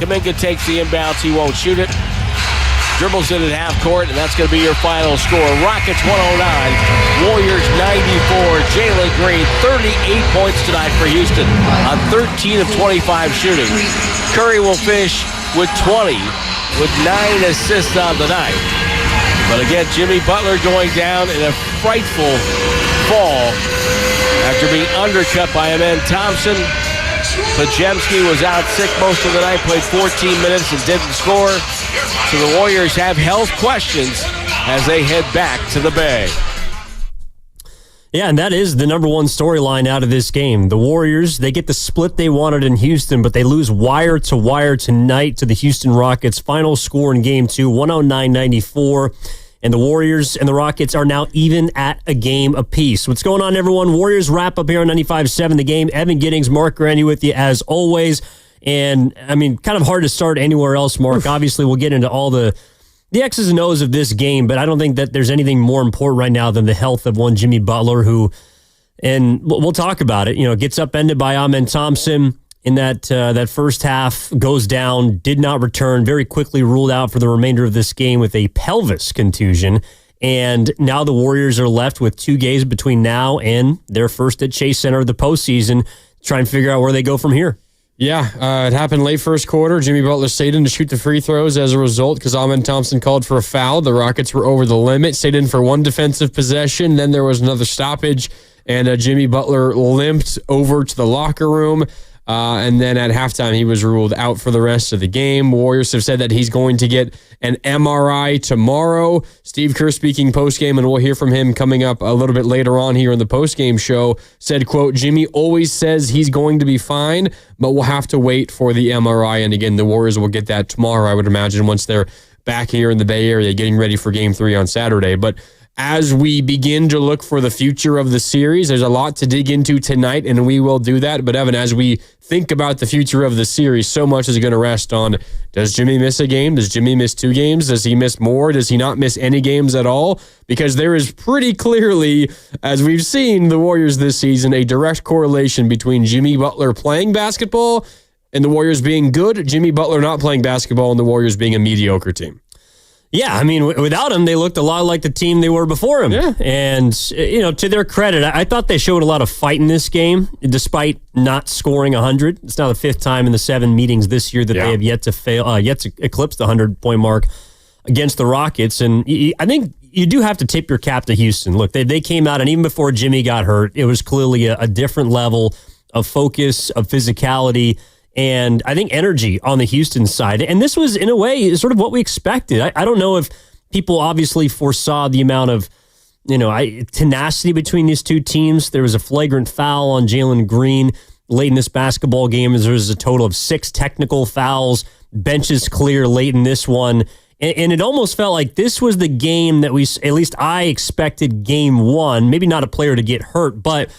Kuminga takes the inbounds. He won't shoot it. Dribbles it at half court, and that's going to be your final score. Rockets 109, Warriors 94. Jalen Green, 38 points tonight for Houston on 13 of 25 shooting. Curry will finish with 20, with 9 assists on the night. But again, Jimmy Butler going down in a frightful fall after being undercut by Amen Thompson. Pajemski was out sick most of the night, played 14 minutes and didn't score. So the Warriors have health questions as they head back to the Bay. Yeah, and that is the number one storyline out of this game. The Warriors, they get the split they wanted in Houston, but they lose wire to wire tonight to the Houston Rockets. Final score in Game 2, 109-94. And the Warriors and the Rockets are now even at a game apiece. What's going on, everyone? Warriors wrap up here on 95.7 The Game. Evan Giddings, Mark Granny with you as always. And, I mean, kind of hard to start anywhere else, Mark. Obviously, we'll get into all the X's and O's of this game, but I don't think that there's anything more important right now than the health of one Jimmy Butler, who, and we'll talk about it, gets upended by Amen Thompson in that first half, goes down, did not return, very quickly ruled out for the remainder of this game with a pelvis contusion. And now the Warriors are left with 2 games between now and their first at Chase Center of the postseason, trying to figure out where they go from here. Yeah, it happened late first quarter. Jimmy Butler stayed in to shoot the free throws as a result because Amen Thompson called for a foul. The Rockets were over the limit, stayed in for one defensive possession. Then there was another stoppage, and Jimmy Butler limped over to the locker room. And then at halftime, he was ruled out for the rest of the game. Warriors have said that he's going to get an MRI tomorrow. Steve Kerr speaking postgame, and we'll hear from him coming up a little bit later on here in the postgame show, said, quote, Jimmy always says he's going to be fine, but we'll have to wait for the MRI. And again, the Warriors will get that tomorrow, I would imagine, once they're back here in the Bay Area getting ready for Game 3 on Saturday. But as we begin to look for the future of the series, there's a lot to dig into tonight, and we will do that. But Evan, as we think about the future of the series, so much is going to rest on, does Jimmy miss a game? Does Jimmy miss 2 games? Does he miss more? Does he not miss any games at all? Because there is pretty clearly, as we've seen the Warriors this season, a direct correlation between Jimmy Butler playing basketball and the Warriors being good, Jimmy Butler not playing basketball, and the Warriors being a mediocre team. Yeah, I mean, without him, they looked a lot like the team they were before him. Yeah. And, to their credit, I thought they showed a lot of fight in this game, despite not scoring 100. It's now the 5th time in the 7 meetings this year that they have yet to eclipse the 100-point mark against the Rockets. And I think you do have to tip your cap to Houston. Look, they came out, and even before Jimmy got hurt, it was clearly a different level of focus, of physicality, and I think energy on the Houston side. And this was, in a way, sort of what we expected. I don't know if people obviously foresaw the amount of, tenacity between these two teams. There was a flagrant foul on Jalen Green late in this basketball game. There was a total of 6 technical fouls, benches clear late in this one. And it almost felt like this was the game that at least I expected Game 1, maybe not a player to get hurt, but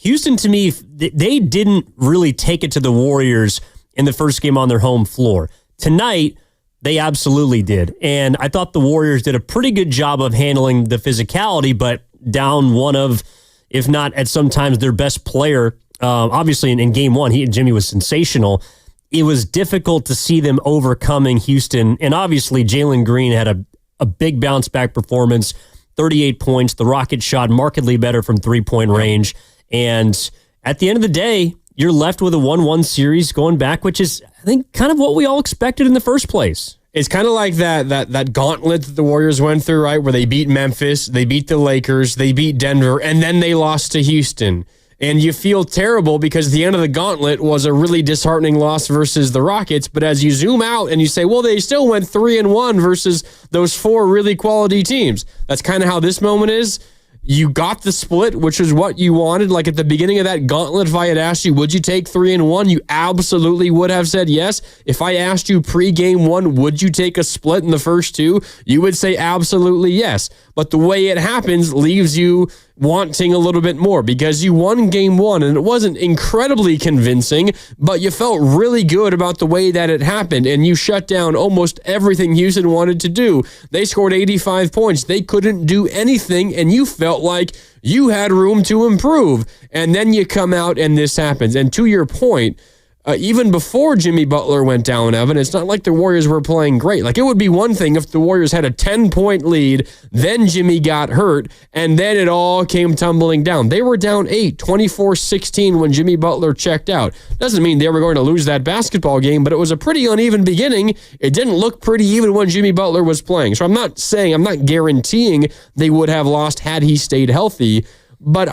Houston, to me, they didn't really take it to the Warriors in the first game on their home floor. Tonight, they absolutely did. And I thought the Warriors did a pretty good job of handling the physicality, but down one of, if not at sometimes their best player. Obviously, in Game 1, Jimmy was sensational. It was difficult to see them overcoming Houston. And obviously, Jalen Green had a big bounce-back performance, 38 points. The Rockets shot markedly better from three-point range. And at the end of the day, you're left with a 1-1 series going back, which is, I think, kind of what we all expected in the first place. It's kind of like that gauntlet that the Warriors went through, right? Where they beat Memphis, they beat the Lakers, they beat Denver, and then they lost to Houston. And you feel terrible because the end of the gauntlet was a really disheartening loss versus the Rockets. But as you zoom out and you say, well, they still went 3-1 versus those 4 really quality teams. That's kind of how this moment is. You got the split, which is what you wanted. Like at the beginning of that gauntlet, if I had asked you, would you take 3-1? You absolutely would have said yes. If I asked you pre-game 1, would you take a split in the first 2? You would say absolutely yes. But the way it happens leaves you wanting a little bit more because you won Game 1 and it wasn't incredibly convincing, but you felt really good about the way that it happened and you shut down almost everything Houston wanted to do. They scored 85 points. They couldn't do anything and you felt like you had room to improve. And then you come out and this happens. And to your point, even before Jimmy Butler went down, Evan, it's not like the Warriors were playing great. Like, it would be one thing if the Warriors had a 10-point lead, then Jimmy got hurt, and then it all came tumbling down. They were down 8, 24-16 when Jimmy Butler checked out. Doesn't mean they were going to lose that basketball game, but it was a pretty uneven beginning. It didn't look pretty even when Jimmy Butler was playing. So I'm not guaranteeing they would have lost had he stayed healthy, but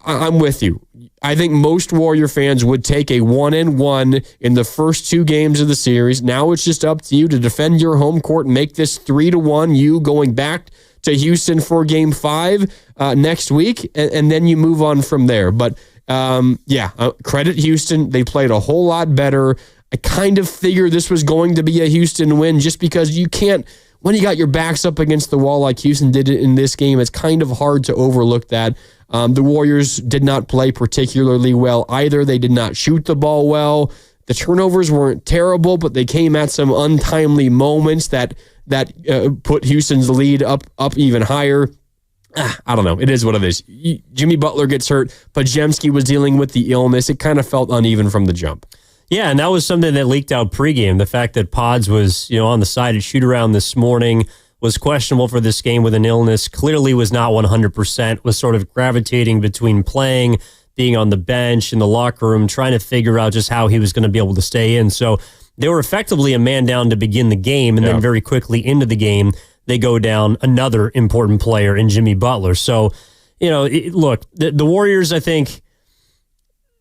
I'm with you. I think most Warrior fans would take a 1-1 in the first 2 games of the series. Now it's just up to you to defend your home court and make this 3-1. You going back to Houston for Game 5 next week, and then you move on from there. But credit Houston. They played a whole lot better. I kind of figured this was going to be a Houston win just because you can't, when you got your backs up against the wall like Houston did it in this game, it's kind of hard to overlook that. The Warriors did not play particularly well either. They did not shoot the ball well. The turnovers weren't terrible, but they came at some untimely moments that put Houston's lead up even higher. I don't know. It is what it is. Jimmy Butler gets hurt. Podziemski was dealing with the illness. It kind of felt uneven from the jump. Yeah, and that was something that leaked out pregame. The fact that Pods was, on the side at shoot-around this morning, was questionable for this game with an illness, clearly was not 100%, was sort of gravitating between playing, being on the bench, in the locker room, trying to figure out just how he was going to be able to stay in. So they were effectively a man down to begin the game, and then very quickly into the game, they go down another important player in Jimmy Butler. So, look, the Warriors, I think,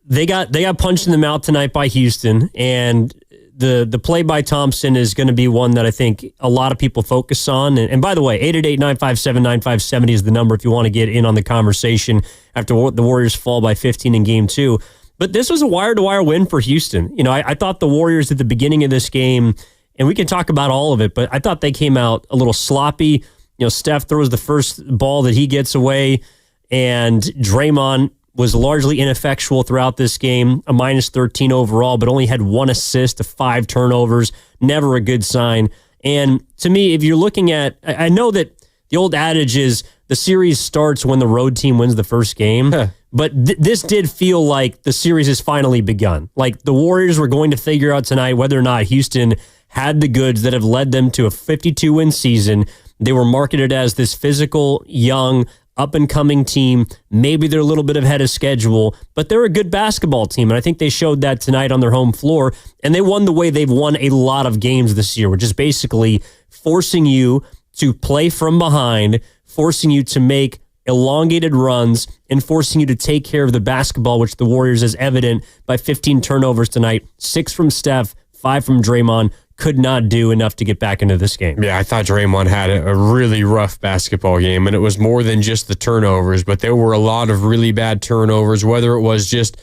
they got punched in the mouth tonight by Houston, and the play by Thompson is going to be one that I think a lot of people focus on. And by the way, 888-957-9570 is the number if you want to get in on the conversation after the Warriors fall by 15 in Game 2. But this was a wire-to-wire win for Houston. I thought the Warriors at the beginning of this game, and we can talk about all of it, but I thought they came out a little sloppy. Steph throws the first ball that he gets away, and Draymond was largely ineffectual throughout this game, a minus 13 overall, but only had 1 assist to 5 turnovers. Never a good sign. And to me, if you're looking at, I know that the old adage is the series starts when the road team wins the first game, but this did feel like the series has finally begun. Like the Warriors were going to figure out tonight whether or not Houston had the goods that have led them to a 52-win season. They were marketed as this physical, young, up-and-coming team. Maybe they're a little bit ahead of schedule, but they're a good basketball team, and I think they showed that tonight on their home floor, and they won the way they've won a lot of games this year, which is basically forcing you to play from behind, forcing you to make elongated runs, and forcing you to take care of the basketball, which the Warriors is evident by 15 turnovers tonight, 6 from Steph, 5 from Draymond. Could not do enough to get back into this game. Yeah, I thought Draymond had a really rough basketball game, and it was more than just the turnovers, but there were a lot of really bad turnovers, whether it was just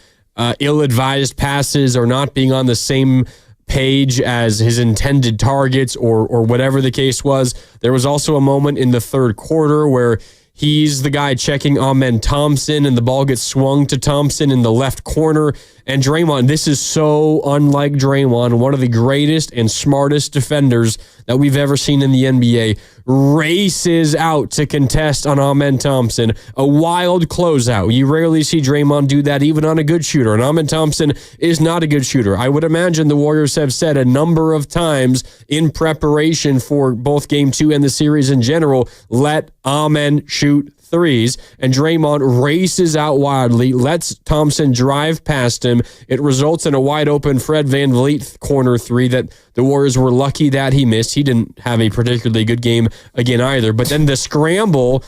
ill-advised passes or not being on the same page as his intended targets or whatever the case was. There was also a moment in the third quarter where he's the guy checking Amen Thompson, and the ball gets swung to Thompson in the left corner. And Draymond, this is so unlike Draymond, one of the greatest and smartest defenders that we've ever seen in the NBA, races out to contest on Amen Thompson. A wild closeout. You rarely see Draymond do that, even on a good shooter. And Amen Thompson is not a good shooter. I would imagine the Warriors have said a number of times in preparation for both Game 2 and the series in general, let Amen shoot threes, and Draymond races out wildly, lets Thompson drive past him. It results in a wide open Fred VanVleet corner 3 that the Warriors were lucky that he missed. He didn't have a particularly good game again either. But then the scramble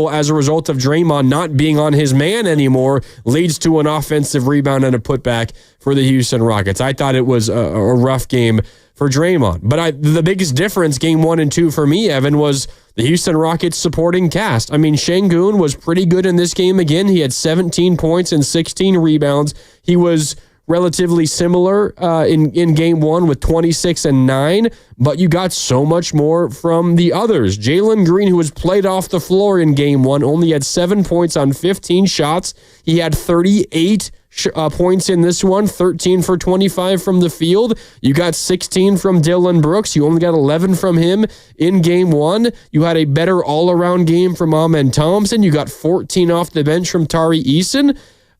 as a result of Draymond not being on his man anymore leads to an offensive rebound and a putback for the Houston Rockets. I thought it was a rough game for Draymond. But the biggest difference, Game 1 and 2 for me, Evan, was the Houston Rockets supporting cast. I mean, Şengün was pretty good in this game again. He had 17 points and 16 rebounds. He was relatively similar in Game 1 with 26 and 9, but you got so much more from the others. Jalen Green, who was played off the floor in Game 1, only had 7 points on 15 shots. He had 38 points in this one, 13 for 25 from the field. You got 16 from Dillon Brooks. You only got 11 from him in Game 1. You had a better all-around game from Amen Thompson. You got 14 off the bench from Tari Eason.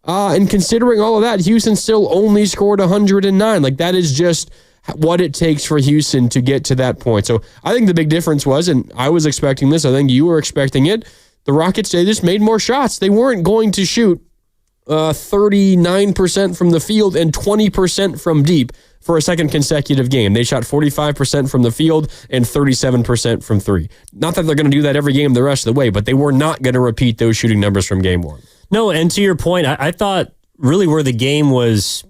And considering all of that, Houston still only scored 109. Like, that is just what it takes for Houston to get to that point. So I think the big difference was, and I was expecting this, I think you were expecting it, the Rockets, they just made more shots. They weren't going to shoot 39% from the field and 20% from deep for a second consecutive game. They shot 45% from the field and 37% from three. Not that they're going to do that every game the rest of the way, but they were not going to repeat those shooting numbers from game one. No, and to your point, I thought really where the game was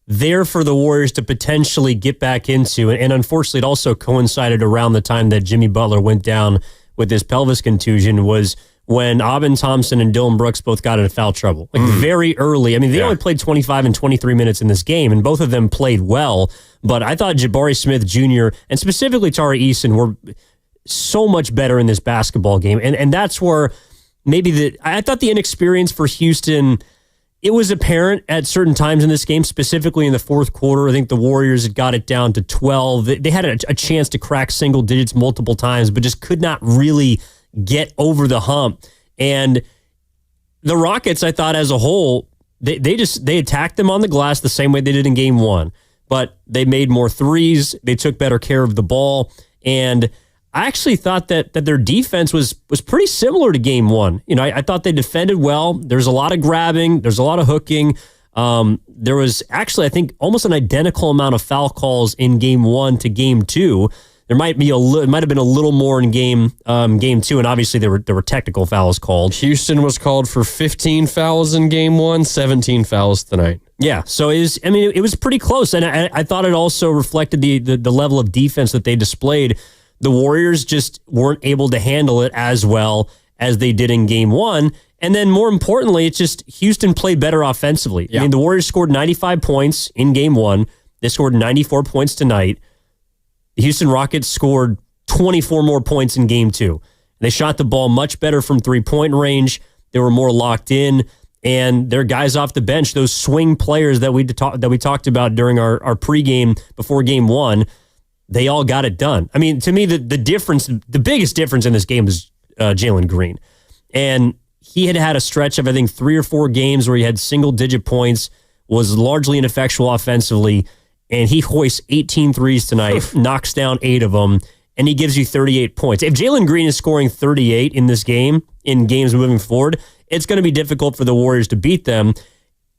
there for the Warriors to potentially get back into, and unfortunately it also coincided around the time that Jimmy Butler went down with his pelvis contusion, was when Aubin Thompson and Dylan Brooks both got into foul trouble. Like very early. I mean, they only played 25 and 23 minutes in this game, and both of them played well, but I thought Jabari Smith Jr. and specifically Tari Eason were so much better in this basketball game, and that's where maybe I thought the inexperience for Houston, it was apparent at certain times in this game, specifically in the fourth quarter. I think the Warriors had got it down to 12. They had a chance to crack single digits multiple times, but just could not really get over the hump. And the Rockets, I thought as a whole, they attacked them on the glass the same way they did in game one, but they made more threes. They took better care of the ball. And I actually thought that their defense was pretty similar to game one. You know, I thought they defended well. There's a lot of grabbing. There's a lot of hooking. There was actually, I think, almost an identical amount of foul calls in game one to game two. There might be it might have been a little more in game two, and obviously there were technical fouls called. Houston was called for 15 fouls in game one, 17 fouls tonight. Yeah, so it was pretty close, and I thought it also reflected the level of defense that they displayed. The Warriors just weren't able to handle it as well as they did in game one. And then more importantly, it's just Houston played better offensively. Yeah. I mean, the Warriors scored 95 points in game one. They scored 94 points tonight. The Houston Rockets scored 24 more points in game two. They shot the ball much better from three-point range. They were more locked in. And their guys off the bench, those swing players that we talked about during our pregame before game one, they all got it done. I mean, to me, the biggest difference in this game was Jalen Green. And he had a stretch of, I think, 3 or 4 games where he had single-digit points, was largely ineffectual offensively, and he hoists 18 threes tonight, knocks down 8 of them, and he gives you 38 points. If Jalen Green is scoring 38 in this game, in games moving forward, it's going to be difficult for the Warriors to beat them.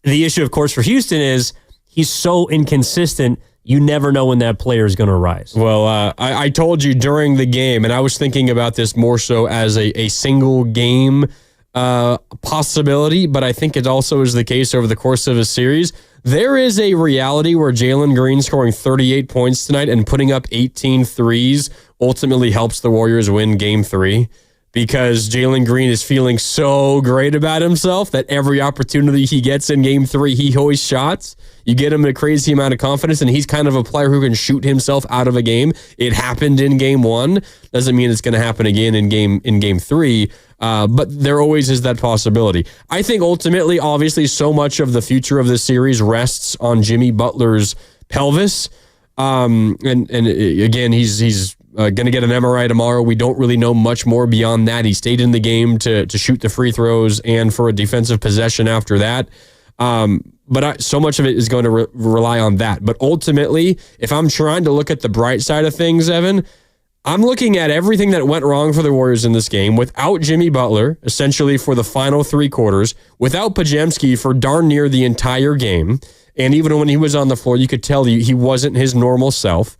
The issue, of course, for Houston is he's so inconsistent, you never know when that player is going to rise. Well, I told you during the game, and I was thinking about this more so as a single game possibility, but I think it also is the case over the course of a series. There is a reality where Jalen Green scoring 38 points tonight and putting up 18 threes ultimately helps the Warriors win game 3. Because Jalen Green is feeling so great about himself that every opportunity he gets in game 3, he hoists shots. You get him a crazy amount of confidence, and he's kind of a player who can shoot himself out of a game. It happened in game 1. Doesn't mean it's going to happen again in game 3. But there always is that possibility. I think ultimately, obviously, so much of the future of this series rests on Jimmy Butler's pelvis. And again, he's going to get an MRI tomorrow. We don't really know much more beyond that. He stayed in the game to shoot the free throws and for a defensive possession after that. But so much of it is going to rely on that. But ultimately, if I'm trying to look at the bright side of things, Evan, I'm looking at everything that went wrong for the Warriors in this game without Jimmy Butler, essentially for the final 3 quarters, without Podziemski for darn near the entire game. And even when he was on the floor, you could tell he wasn't his normal self.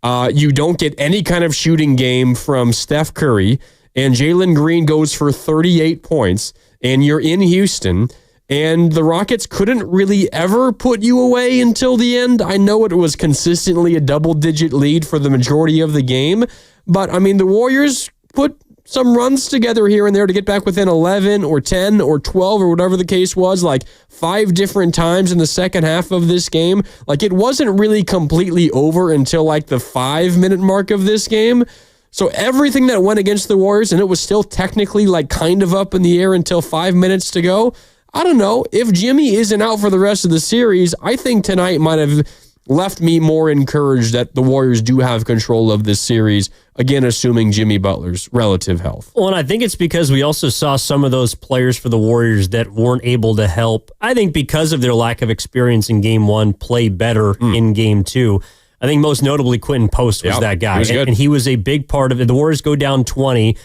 You don't get any kind of shooting game from Steph Curry, and Jalen Green goes for 38 points, and you're in Houston, and the Rockets couldn't really ever put you away until the end. I know it was consistently a double-digit lead for the majority of the game, but, I mean, the Warriors put some runs together here and there to get back within 11 or 10 or 12 or whatever the case was, like 5 different times in the second half of this game. Like, it wasn't really completely over until like the 5-minute mark of this game. So everything that went against the Warriors, and it was still technically like kind of up in the air until 5 minutes to go. I don't know. If Jimmy isn't out for the rest of the series, I think tonight might have left me more encouraged that the Warriors do have control of this series, again, assuming Jimmy Butler's relative health. Well, and I think it's because we also saw some of those players for the Warriors that weren't able to help, I think because of their lack of experience in Game 1, play better in Game 2. I think most notably Quentin Post was that guy. And he was a big part of it. The Warriors go down 20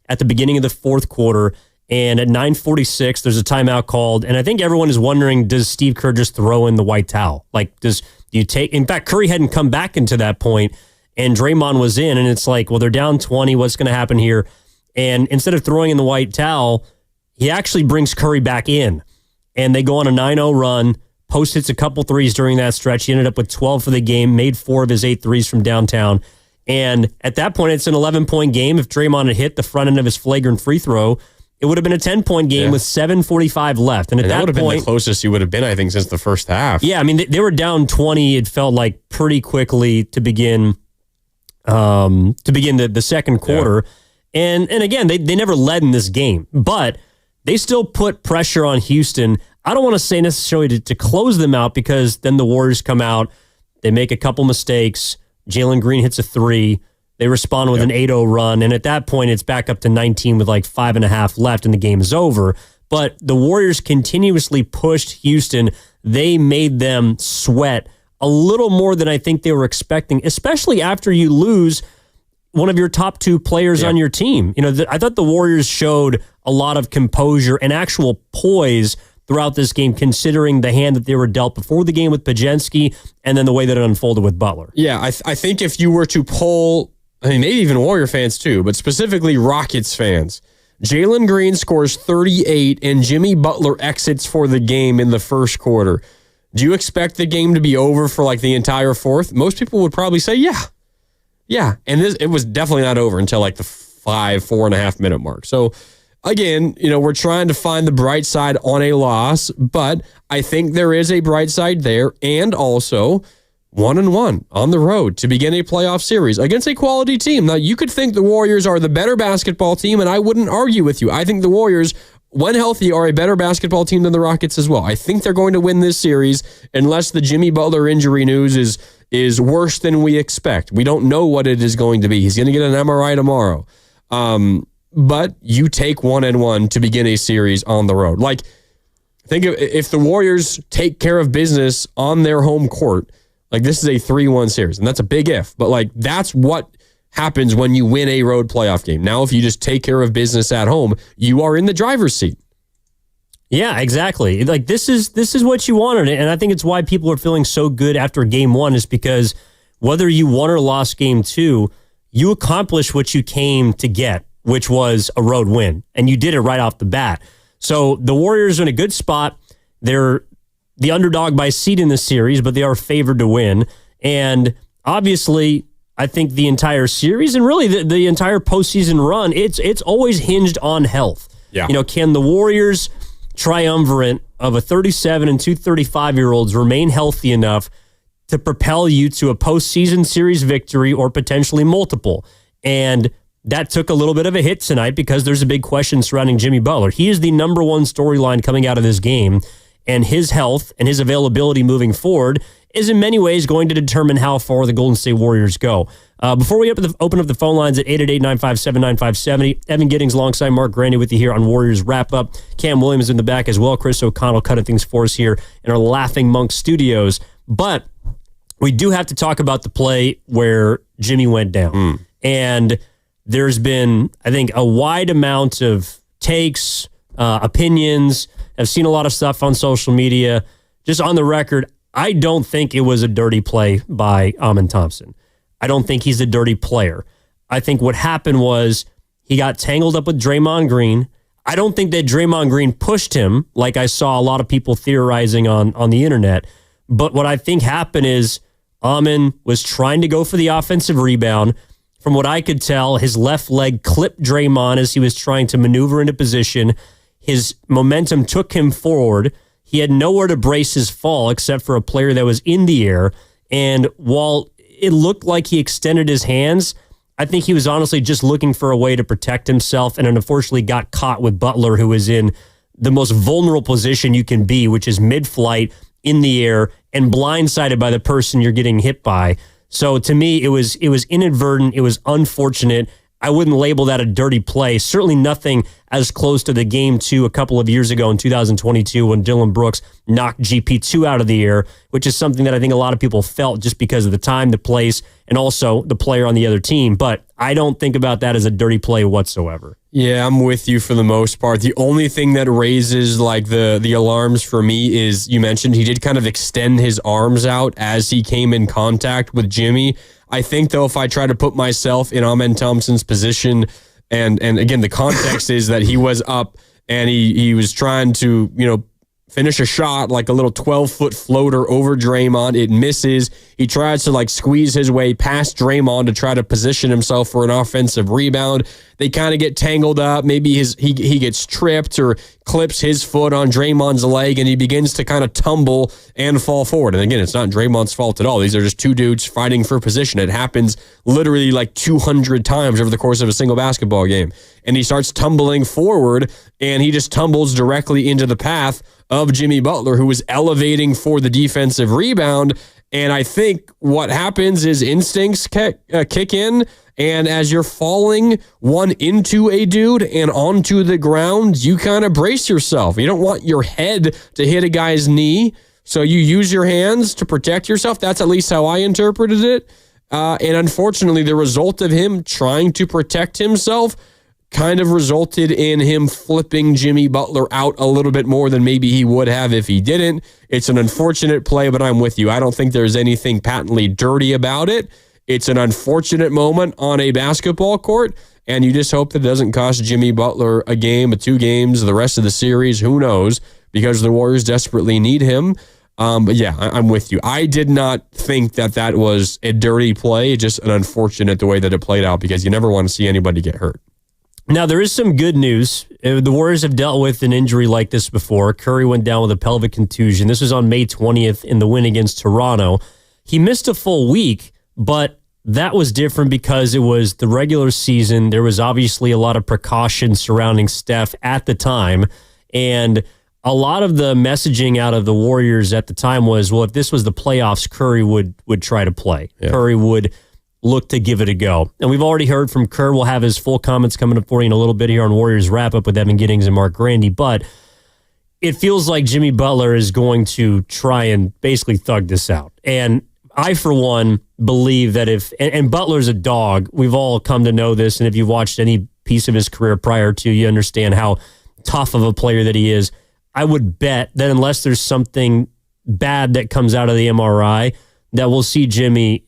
at the beginning of the fourth quarter, and at 9:46, there's a timeout called, and I think everyone is wondering, does Steve Kerr just throw in the white towel? Like, do you take... In fact, Curry hadn't come back into that point, and Draymond was in, and it's like, well, they're down 20, what's going to happen here? And instead of throwing in the white towel, he actually brings Curry back in, and they go on a 9-0 run. Post hits a couple threes during that stretch. He ended up with 12 for the game, made 4 of his 8 threes from downtown, and at that point, it's an 11-point game. If Draymond had hit the front end of his flagrant free throw, it would have been a 10-point game with 7:45 left. And at that would have point, been the closest you would have been, I think, since the first half. Yeah, I mean, they were down 20, it felt like, pretty quickly to begin the second quarter. Yeah. And again, they never led in this game, but they still put pressure on Houston. I don't want to say necessarily to close them out, because then the Warriors come out, they make a couple mistakes, Jalen Green hits a 3, they respond with an 8-0 run, and at that point, it's back up to 19 with like 5.5 left, and the game is over. But the Warriors continuously pushed Houston. They made them sweat a little more than I think they were expecting, especially after you lose one of your top 2 players on your team. You know, I thought the Warriors showed a lot of composure and actual poise throughout this game, considering the hand that they were dealt before the game with Pajensky and then the way that it unfolded with Butler. Yeah, I think if you were to poll, I mean, maybe even Warrior fans too, but specifically Rockets fans, Jalen Green scores 38 and Jimmy Butler exits for the game in the first quarter. Do you expect the game to be over for like the entire fourth? Most people would probably say, yeah. Yeah, and it was definitely not over until like the 4.5 minute mark. So again, you know, we're trying to find the bright side on a loss, but I think there is a bright side there, and also 1-1 on the road to begin a playoff series against a quality team. Now, you could think the Warriors are the better basketball team, and I wouldn't argue with you. I think the Warriors, when healthy, are a better basketball team than the Rockets as well. I think they're going to win this series unless the Jimmy Butler injury news is worse than we expect. We don't know what it is going to be. He's going to get an MRI tomorrow. But you take 1-1 to begin a series on the road. Like, think of if the Warriors take care of business on their home court, like this is a 3-1 series, and that's a big if, but like that's what happens when you win a road playoff game. Now, if you just take care of business at home, you are in the driver's seat. Yeah, exactly. Like this is what you wanted, and I think it's why people are feeling so good after Game 1 is because whether you won or lost Game 2, you accomplished what you came to get, which was a road win, and you did it right off the bat. So the Warriors are in a good spot. They're the underdog by seed in the series, but they are favored to win. And obviously, I think the entire series and really the entire postseason run, it's always hinged on health. Yeah. You know, can the Warriors triumvirate of a 37 and 2 35-year-olds remain healthy enough to propel you to a postseason series victory or potentially multiple? And that took a little bit of a hit tonight because there's a big question surrounding Jimmy Butler. He is the number one storyline coming out of this game, and his health and his availability moving forward is in many ways going to determine how far the Golden State Warriors go. Before we open up the phone lines at 888-957-9570, Evan Giddings alongside Mark Grandy with you here on Warriors Wrap-Up. Cam Williams in the back as well. Chris O'Connell cutting things for us here in our Laughing Monk studios. But we do have to talk about the play where Jimmy went down. And there's been, I think, a wide amount of takes, opinions. I've seen a lot of stuff on social media. Just on the record, I don't think it was a dirty play by Amen Thompson. I don't think he's a dirty player. I think what happened was he got tangled up with Draymond Green. I don't think that Draymond Green pushed him like I saw a lot of people theorizing on the internet. But what I think happened is Amen was trying to go for the offensive rebound. From what I could tell, his left leg clipped Draymond as he was trying to maneuver into position. His momentum took him forward. He had nowhere to brace his fall except for a player that was in the air. And while it looked like he extended his hands, I think he was honestly just looking for a way to protect himself, and unfortunately got caught with Butler, who is in the most vulnerable position you can be, which is mid-flight, in the air, and blindsided by the person you're getting hit by. So to me, it was inadvertent. It was unfortunate. I wouldn't label that a dirty play. Certainly nothing as close to the Game 2 a couple of years ago in 2022 when Dylan Brooks knocked GP2 out of the air, which is something that I think a lot of people felt just because of the time, the place, and also the player on the other team. But I don't think about that as a dirty play whatsoever. Yeah, I'm with you for the most part. The only thing that raises like the alarms for me is you mentioned he did kind of extend his arms out as he came in contact with Jimmy. I think, though, if I try to put myself in Amen Thompson's position, and again, the context is that he was up and he was trying to, finish a shot like a little 12-foot floater over Draymond. It misses. He tries to squeeze his way past Draymond to try to position himself for an offensive rebound. They kind of get tangled up. Maybe he gets tripped or clips his foot on Draymond's leg, and he begins to kind of tumble and fall forward. And again, it's not Draymond's fault at all. These are just two dudes fighting for position. It happens literally 200 times over the course of a single basketball game. And he starts tumbling forward, and he just tumbles directly into the path of Jimmy Butler, who was elevating for the defensive rebound. And I think what happens is instincts kick in, and as you're falling one into a dude and onto the ground, you kind of brace yourself. You don't want your head to hit a guy's knee, so you use your hands to protect yourself. That's at least how I interpreted it. And unfortunately, the result of him trying to protect himself kind of resulted in him flipping Jimmy Butler out a little bit more than maybe he would have if he didn't. It's an unfortunate play, but I'm with you. I don't think there's anything patently dirty about it. It's an unfortunate moment on a basketball court, and you just hope that it doesn't cost Jimmy Butler a game, 2 games, the rest of the series. Who knows? Because the Warriors desperately need him. But yeah, I'm with you. I did not think that was a dirty play, just an unfortunate the way that it played out, because you never want to see anybody get hurt. Now, there is some good news. The Warriors have dealt with an injury like this before. Curry went down with a pelvic contusion. This was on May 20th in the win against Toronto. He missed a full week, but that was different because it was the regular season. There was obviously a lot of precaution surrounding Steph at the time, and a lot of the messaging out of the Warriors at the time was, well, if this was the playoffs, Curry would try to play. Yeah. Curry would look to give it a go. And we've already heard from Kerr. We'll have his full comments coming up for you in a little bit here on Warriors Wrap-Up with Evan Giddings and Mark Grandy. But it feels like Jimmy Butler is going to try and basically thug this out. And I, for one, believe that and Butler's a dog. We've all come to know this. And if you've watched any piece of his career prior to, you understand how tough of a player that he is. I would bet that unless there's something bad that comes out of the MRI, that we'll see Jimmy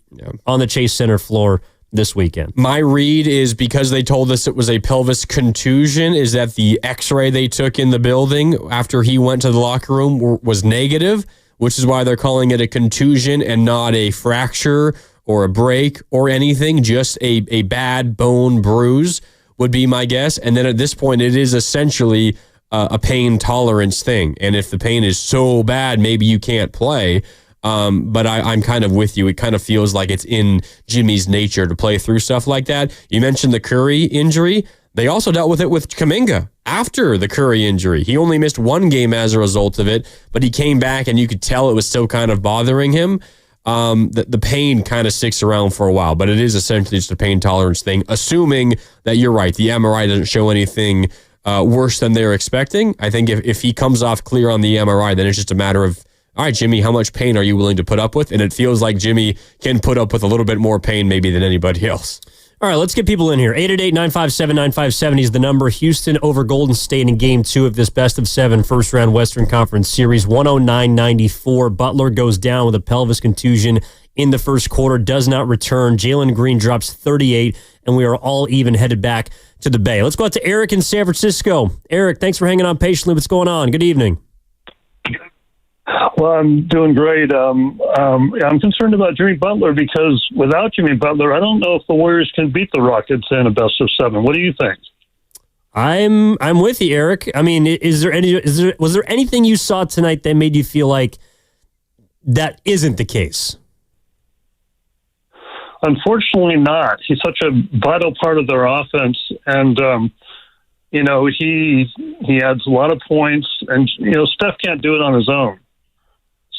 on the Chase Center floor this weekend. My read is, because they told us it was a pelvis contusion, is that the x-ray they took in the building after he went to the locker room was negative, which is why they're calling it a contusion and not a fracture or a break or anything, just a bad bone bruise would be my guess. And then at this point, it is essentially a pain tolerance thing. And if the pain is so bad, maybe you can't play. But I'm kind of with you. It kind of feels like it's in Jimmy's nature to play through stuff like that. You mentioned the Curry injury. They also dealt with it with Kuminga after the Curry injury. He only missed 1 game as a result of it, but he came back and you could tell it was still kind of bothering him. The pain kind of sticks around for a while, but it is essentially just a pain tolerance thing, assuming that you're right. The MRI doesn't show anything worse than they're expecting. I think if he comes off clear on the MRI, then it's just a matter of, all right, Jimmy, how much pain are you willing to put up with? And it feels like Jimmy can put up with a little bit more pain maybe than anybody else. All right, let's get people in here. 888-957-9570 is the number. Houston over Golden State in Game 2 of this best-of-7 first-round Western Conference Series, 109-94. Butler goes down with a pelvis contusion in the first quarter, does not return. Jalen Green drops 38, and we are all even headed back to the Bay. Let's go out to Eric in San Francisco. Eric, thanks for hanging on patiently. What's going on? Good evening. Well, I'm doing great. I'm concerned about Jimmy Butler because without Jimmy Butler, I don't know if the Warriors can beat the Rockets in a best-of-7. What do you think? I'm with you, Eric. I mean, was there anything you saw tonight that made you feel like that isn't the case? Unfortunately not. He's such a vital part of their offense, and he adds a lot of points, and Steph can't do it on his own.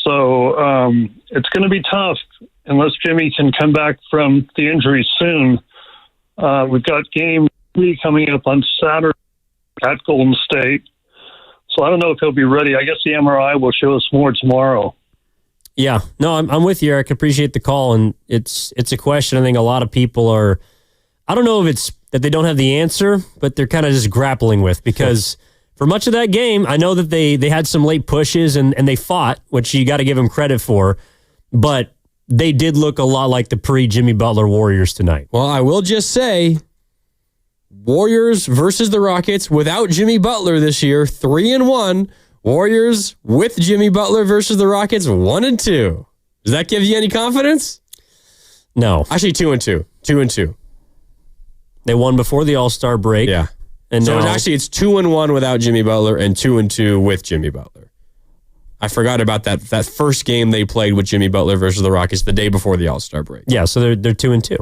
So it's going to be tough unless Jimmy can come back from the injury soon. We've got game 3 coming up on Saturday at Golden State. So I don't know if he'll be ready. I guess the MRI will show us more tomorrow. Yeah, no, I'm with you, Eric. Appreciate the call, and it's a question I think a lot of people are. I don't know if it's that they don't have the answer, but they're kind of just grappling with, because for much of that game, I know that they had some late pushes and they fought, which you got to give them credit for, but they did look a lot like the pre-Jimmy Butler Warriors tonight. Well, I will just say, Warriors versus the Rockets without Jimmy Butler this year, 3-1. Warriors with Jimmy Butler versus the Rockets, 1-2. Does that give you any confidence? No. Actually, 2-2. 2-2. They won before the All-Star break. Yeah. And So now, it's 2-1 without Jimmy Butler and 2-2 with Jimmy Butler. I forgot about that first game they played with Jimmy Butler versus the Rockets the day before the All-Star break. yeah, so they're 2-2.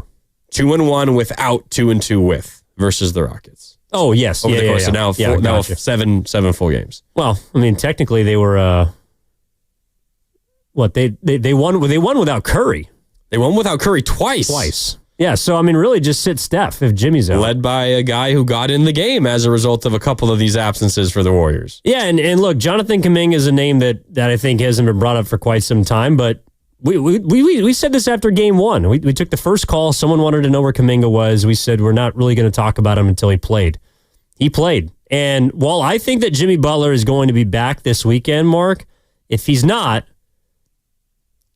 2-1 without, 2-2 with versus the Rockets. Oh, yes. Over the course of now gotcha. seven full games. Well, I mean, technically they were they won without Curry. They won without Curry twice. Yeah, so I mean, really just sit Steph if Jimmy's out. Led by a guy who got in the game as a result of a couple of these absences for the Warriors. Yeah, and look, Jonathan Kuminga is a name that I think hasn't been brought up for quite some time, but we said this after game 1. We took the first call. Someone wanted to know where Kuminga was. We said we're not really going to talk about him until he played. He played. And while I think that Jimmy Butler is going to be back this weekend, Mark, if he's not,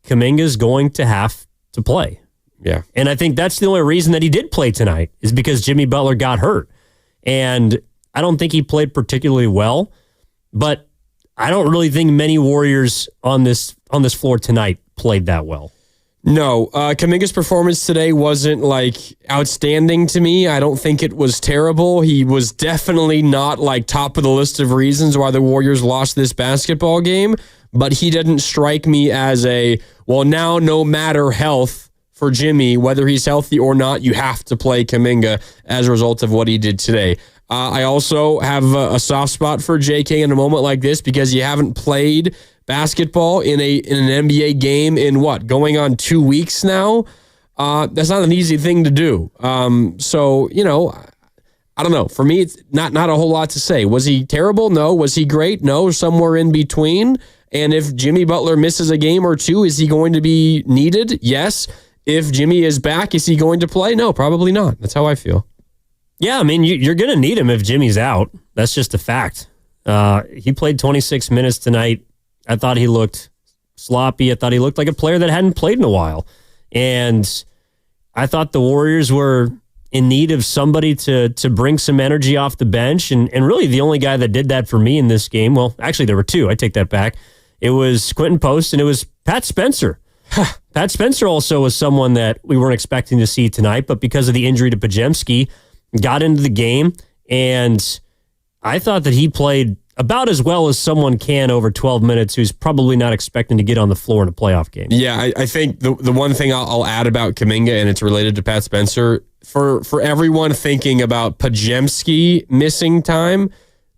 Kuminga's going to have to play. Yeah. And I think that's the only reason that he did play tonight is because Jimmy Butler got hurt. And I don't think he played particularly well, but I don't really think many Warriors on this floor tonight played that well. No, Kuminga's performance today wasn't outstanding to me. I don't think it was terrible. He was definitely not top of the list of reasons why the Warriors lost this basketball game, but he didn't strike me as now no matter health for Jimmy, whether he's healthy or not, you have to play Kuminga as a result of what he did today. I also have a soft spot for JK in a moment like this because you haven't played basketball in an NBA game in going on 2 weeks now. That's not an easy thing to do. So, I don't know. For me, it's not a whole lot to say. Was he terrible? No. Was he great? No. Somewhere in between. And if Jimmy Butler misses a game or two, is he going to be needed? Yes. If Jimmy is back, is he going to play? No, probably not. That's how I feel. Yeah, I mean, you're going to need him if Jimmy's out. That's just a fact. He played 26 minutes tonight. I thought he looked sloppy. I thought he looked like a player that hadn't played in a while. And I thought the Warriors were in need of somebody to bring some energy off the bench. And really the only guy that did that for me in this game, well, actually there were two. I take that back. It was Quentin Post and it was Pat Spencer. Pat Spencer also was someone that we weren't expecting to see tonight, but because of the injury to Podziemski, got into the game. And I thought that he played about as well as someone can over 12 minutes who's probably not expecting to get on the floor in a playoff game. Yeah, I think the one thing I'll add about Kuminga, and it's related to Pat Spencer, for everyone thinking about Podziemski missing time,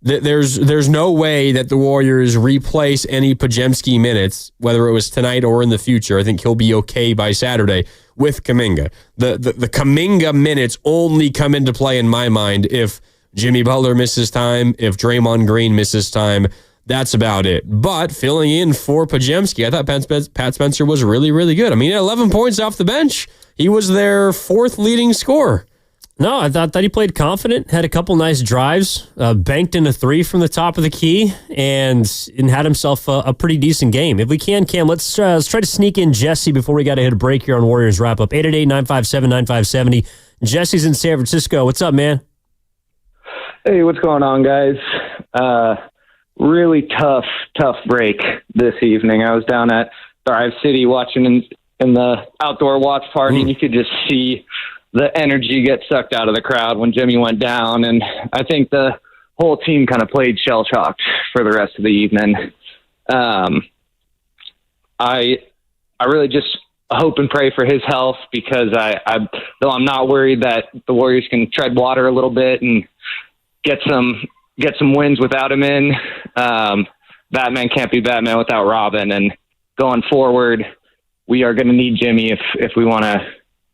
there's no way that the Warriors replace any Podziemski minutes, whether it was tonight or in the future. I think he'll be okay by Saturday with Kuminga. The Kuminga minutes only come into play in my mind if Jimmy Butler misses time, if Draymond Green misses time. That's about it. But filling in for Podziemski, I thought Pat Spencer was really, really good. I mean, 11 points off the bench. He was their fourth leading scorer. No, I thought that he played confident, had a couple nice drives, banked in a three from the top of the key, and had himself a pretty decent game. If we can, Cam, let's try to sneak in Jesse before we got to hit a break here on Warriors Wrap Up. 888-957-9570. Jesse's in San Francisco. What's up, man? Hey, what's going on, guys? Really tough break this evening. I was down at Thrive City watching in the outdoor watch party, and you could just see the energy get sucked out of the crowd when Jimmy went down. And I think the whole team kind of played shell-shocked for the rest of the evening. I really just hope and pray for his health because though I'm not worried that the Warriors can tread water a little bit and get some wins without him in. Batman can't be Batman without Robin. And going forward, we are going to need Jimmy if we want to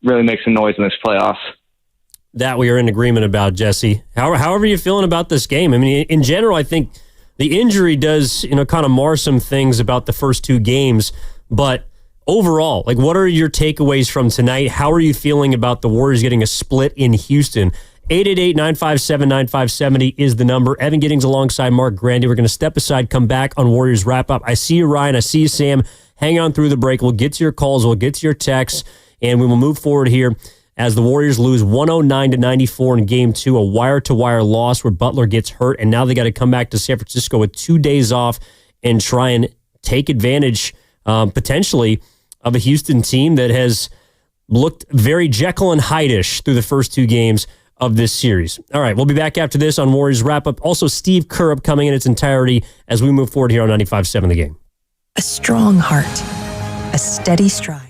really make some noise in this playoffs. That we are in agreement about, Jesse. However are you feeling about this game? I mean, in general, I think the injury does, kind of mar some things about the first two games, but overall, like, what are your takeaways from tonight? How are you feeling about the Warriors getting a split in Houston? 888-957-9570 is the number. Evan Giddings alongside Mark Grandy. We're going to step aside, come back on Warriors Wrap-Up. I see you, Ryan. I see you, Sam. Hang on through the break. We'll get to your calls. We'll get to your texts, and we will move forward here as the Warriors lose 109-94 in Game 2, a wire-to-wire loss where Butler gets hurt, and now they got to come back to San Francisco with 2 days off and try and take advantage, potentially, of a Houston team that has looked very Jekyll and Hyde-ish through the first two games of this series. All right, we'll be back after this on Warriors Wrap-Up. Also, Steve Kerr coming in its entirety as we move forward here on 95.7 The Game. A strong heart, a steady stride.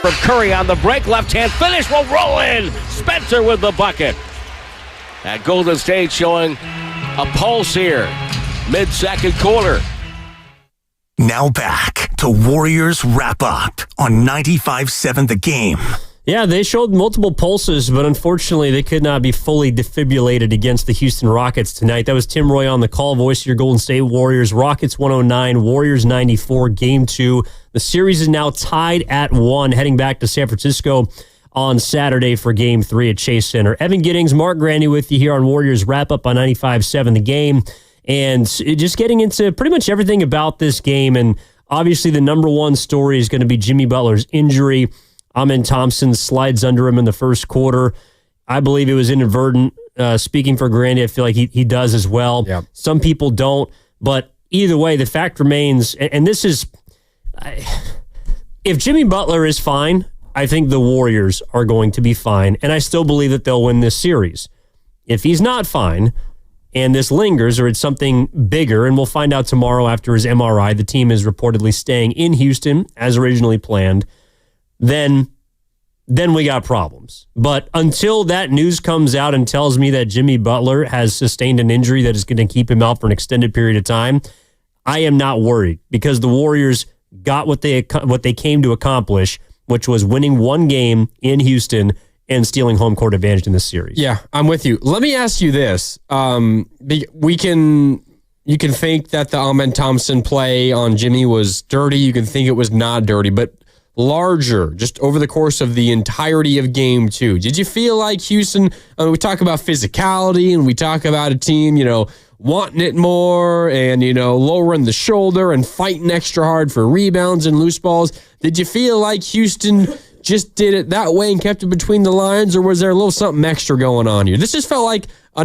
from Curry on the break. Left-hand finish will roll in. Spencer with the bucket. At Golden State showing a pulse here. Mid-second quarter. Now back to Warriors Wrap Up on 95.7 The Game. Yeah, they showed multiple pulses, but unfortunately they could not be fully defibrillated against the Houston Rockets tonight. That was Tim Roy on the call, voice of your Golden State Warriors. Rockets 109, Warriors 94, Game 2. The series is now tied at 1, heading back to San Francisco on Saturday for Game 3 at Chase Center. Evan Giddings, Mark Grandy with you here on Warriors Wrap Up on 95.7 The Game. And just getting into pretty much everything about this game. And obviously the number one story is going to be Jimmy Butler's injury. Amen Thompson slides under him in the first quarter. I believe it was inadvertent. Speaking for Grandy, I feel like he does as well. Yeah. Some people don't. But either way, the fact remains, and this is, if Jimmy Butler is fine, I think the Warriors are going to be fine. And I still believe that they'll win this series. If he's not fine, and this lingers, or it's something bigger, and we'll find out tomorrow after his MRI, the team is reportedly staying in Houston as originally planned, then we got problems. But until that news comes out and tells me that Jimmy Butler has sustained an injury that is going to keep him out for an extended period of time, I am not worried, because the Warriors got what they came to accomplish, which was winning one game in Houston and stealing home court advantage in this series. Yeah, I'm with you. Let me ask you this. You can think that the Amen Thompson play on Jimmy was dirty. You can think it was not dirty, but larger, just over the course of the entirety of Game 2, did you feel like Houston, we talk about physicality and we talk about a team, wanting it more and, lowering the shoulder and fighting extra hard for rebounds and loose balls. Did you feel like Houston just did it that way and kept it between the lines, or was there a little something extra going on here? This just felt like a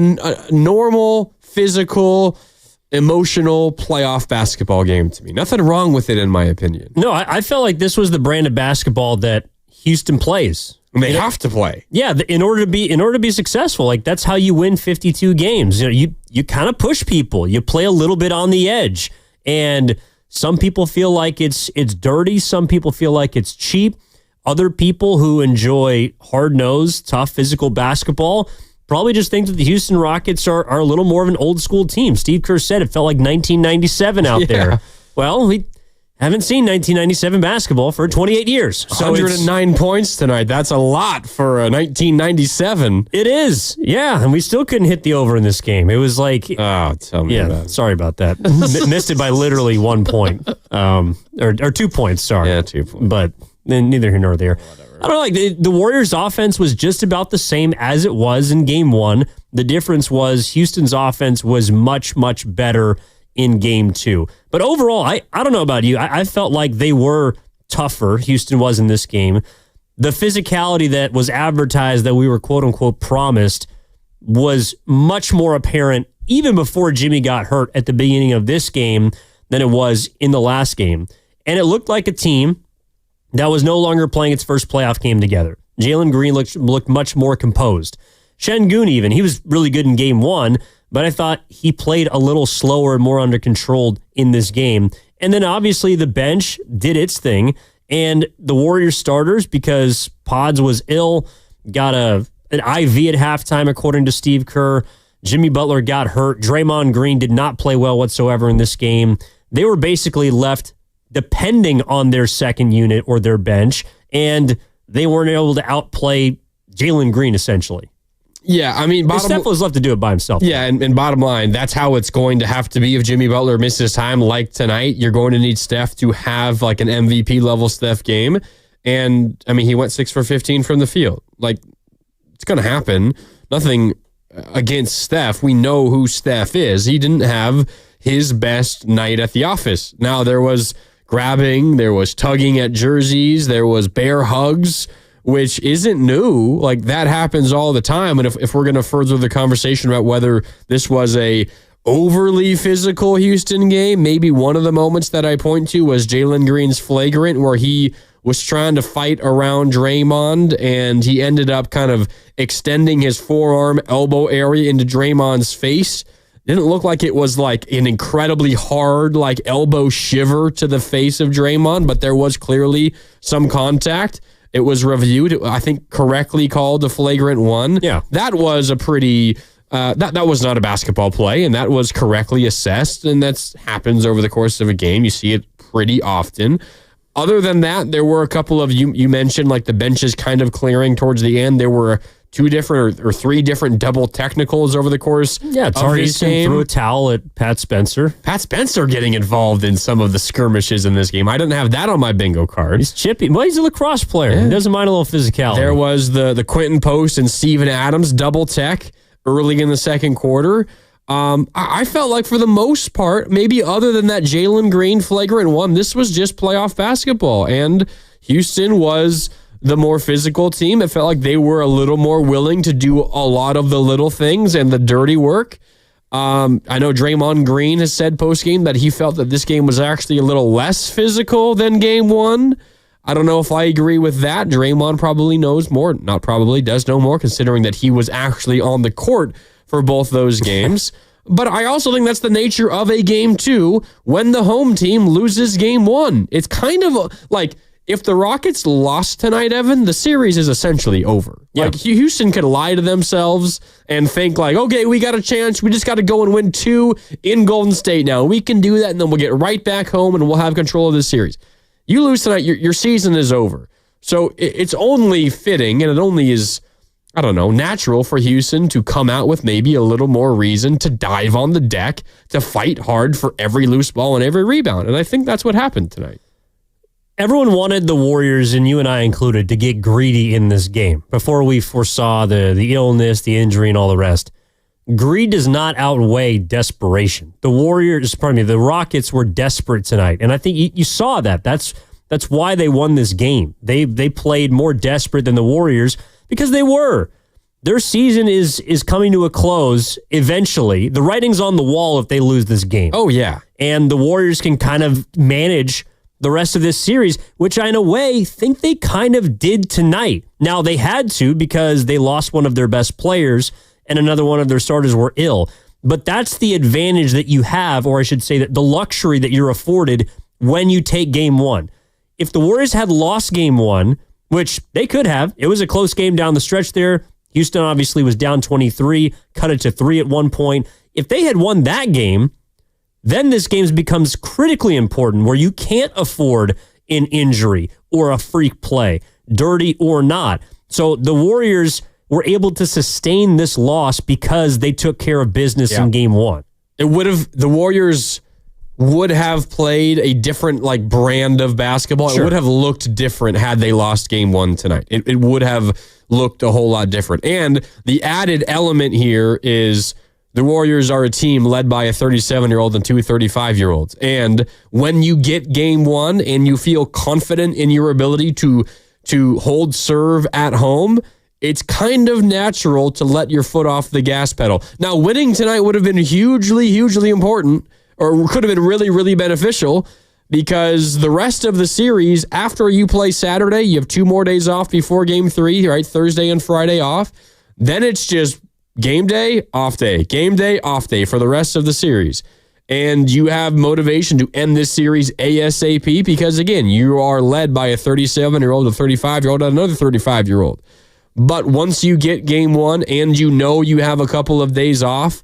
normal, physical, emotional playoff basketball game to me. Nothing wrong with it, in my opinion. No, I felt like this was the brand of basketball that Houston plays. They have to play. Yeah, in order to be successful, like that's how you win 52 games. You kind of push people. You play a little bit on the edge, and some people feel like it's dirty. Some people feel like it's cheap. Other people who enjoy hard-nosed, tough physical basketball probably just think that the Houston Rockets are a little more of an old-school team. Steve Kerr said it felt like 1997 out there. Well, we haven't seen 1997 basketball for 28 years. So 109 points tonight. That's a lot for 1997. It is. Yeah, and we still couldn't hit the over in this game. It was like... Oh, tell me about it. Sorry about that. Missed it by literally 1 point. Or 2 points, sorry. Yeah, 2 points. But... neither here nor there. I don't know, like the Warriors' offense was just about the same as it was in Game 1. The difference was Houston's offense was much, much better in Game 2. But overall, I don't know about you. I felt like they were tougher, Houston was in this game. The physicality that was advertised that we were quote-unquote promised was much more apparent even before Jimmy got hurt at the beginning of this game than it was in the last game. And it looked like a team that was no longer playing its first playoff game together. Jalen Green looked much more composed. Şengün even, he was really good in Game 1, but I thought he played a little slower and more under control in this game. And then obviously the bench did its thing, and the Warriors starters, because Pods was ill, got an IV at halftime, according to Steve Kerr. Jimmy Butler got hurt. Draymond Green did not play well whatsoever in this game. They were basically left depending on their second unit or their bench, and they weren't able to outplay Jalen Green, essentially. Yeah, I mean... Steph was left to do it by himself. Yeah, and bottom line, that's how it's going to have to be if Jimmy Butler misses time like tonight. You're going to need Steph to have like an MVP-level Steph game. And, I mean, he went 6 for 15 from the field. Like, it's going to happen. Nothing against Steph. We know who Steph is. He didn't have his best night at the office. Now, there was grabbing, there was tugging at jerseys, there was bear hugs, which isn't new. Like, that happens all the time. And if we're going to further the conversation about whether this was a overly physical Houston game, maybe one of the moments that I point to was Jalen Green's flagrant, where he was trying to fight around Draymond, and he ended up kind of extending his forearm elbow area into Draymond's face. Didn't look like it was like an incredibly hard like elbow shiver to the face of Draymond, but there was clearly some contact. It was reviewed, I think correctly called a flagrant one. Yeah. That was a pretty... that was not a basketball play, and that was correctly assessed, and that happens over the course of a game. You see it pretty often. Other than that, there were a couple of, you mentioned like the benches kind of clearing towards the end. There were 2 different or 3 different double technicals over the course of this game. Threw a towel at Pat Spencer. Pat Spencer getting involved in some of the skirmishes in this game. I didn't have that on my bingo card. He's chippy. Well, he's a lacrosse player. Yeah. He doesn't mind a little physicality. There was the Quentin Post and Steven Adams double tech early in the second quarter. I felt like for the most part, maybe other than that Jalen Green flagrant one, this was just playoff basketball. And Houston was the more physical team. It felt like they were a little more willing to do a lot of the little things and the dirty work. I know Draymond Green has said post-game that he felt that this game was actually a little less physical than game 1. I don't know if I agree with that. Draymond probably knows more. Not probably, does know more, considering that he was actually on the court for both those games. But I also think that's the nature of a game 2 when the home team loses game 1. It's kind of like if the Rockets lost tonight, Evan, the series is essentially over. Yeah. Like Houston could lie to themselves and think like, okay, we got a chance. We just got to go and win 2 in Golden State now. We can do that, and then we'll get right back home and we'll have control of this series. You lose tonight, your season is over. So it's only fitting, and it only is, I don't know, natural for Houston to come out with maybe a little more reason to dive on the deck, to fight hard for every loose ball and every rebound. And I think that's what happened tonight. Everyone wanted the Warriors, and you and I included, to get greedy in this game before we foresaw the illness, the injury, and all the rest. Greed does not outweigh desperation. The Rockets were desperate tonight, and I think you saw that. That's why they won this game. They played more desperate than the Warriors because they were. Their season is coming to a close eventually. The writing's on the wall if they lose this game. Oh, yeah. And the Warriors can kind of manage the rest of this series, which I, in a way, think they kind of did tonight. Now, they had to because they lost one of their best players and another one of their starters were ill. But that's the advantage that you have, or I should say that the luxury that you're afforded when you take game 1. If the Warriors had lost game 1, which they could have, it was a close game down the stretch there. Houston obviously was down 23, cut it to 3 at one point. If they had won that game, then this game becomes critically important where you can't afford an injury or a freak play, dirty or not. So the Warriors were able to sustain this loss because they took care of business in game 1. The Warriors would have played a different brand of basketball. Sure. It would have looked different had they lost game 1 tonight. It would have looked a whole lot different. And the added element here is the Warriors are a team led by a 37-year-old and 2 35-year-olds. And when you get game 1 and you feel confident in your ability to hold serve at home, it's kind of natural to let your foot off the gas pedal. Now, winning tonight would have been hugely, hugely important, or could have been really, really beneficial, because the rest of the series, after you play Saturday, you have 2 more days off before game 3, right? Thursday and Friday off. Then it's just game day, off day, game day, off day for the rest of the series. And you have motivation to end this series ASAP because, again, you are led by a 37-year-old, a 35-year-old, and another 35-year-old. But once you get game 1 and you know you have a couple of days off,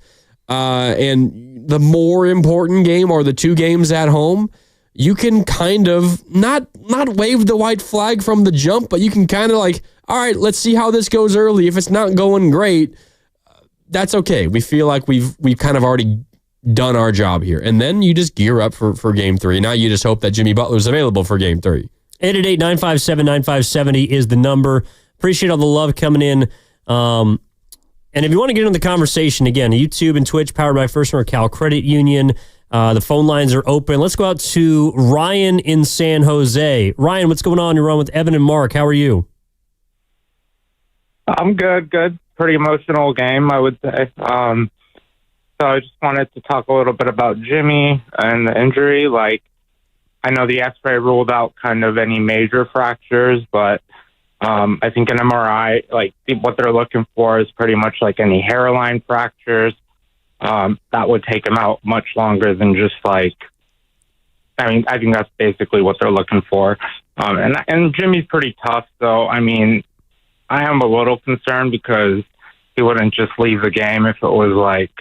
and the more important game are the 2 games at home, you can kind of not wave the white flag from the jump, but you can kind of all right, let's see how this goes early. If it's not going great, that's okay. We feel like we've kind of already done our job here. And then you just gear up for game 3. Now you just hope that Jimmy Butler is available for game 3. 888-957-9570 is the number. Appreciate all the love coming in. And if you want to get into the conversation, again, YouTube and Twitch powered by First NorCal Credit Union. The phone lines are open. Let's go out to Ryan in San Jose. Ryan, what's going on? You're on with Evan and Mark. How are you? I'm good. Pretty emotional game, I would say. So I just wanted to talk a little bit about Jimmy and the injury. I know the X-ray ruled out kind of any major fractures, but I think an MRI, what they're looking for is pretty much any hairline fractures. That would take him out much longer than just I think that's basically what they're looking for. And Jimmy's pretty tough, so I mean, I am a little concerned because he wouldn't just leave the game if it was like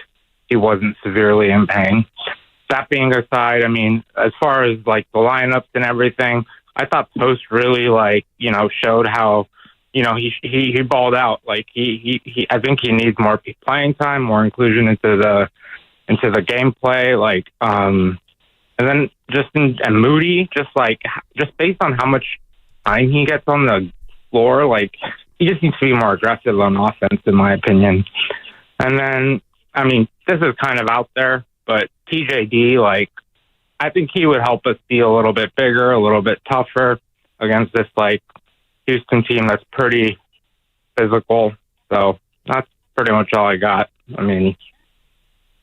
he wasn't severely in pain. That being aside, I mean, as far as like the lineups and everything, I thought Post really showed how, he balled out. Like he I think he needs more playing time, more inclusion into the gameplay. Like, and then and Moody, just based on how much time he gets on the floor, like he just needs to be more aggressive on offense, in my opinion. And then, I mean, this is kind of out there, but TJD, I think he would help us be a little bit bigger, a little bit tougher against this Houston team that's pretty physical. So that's pretty much all I got. I mean,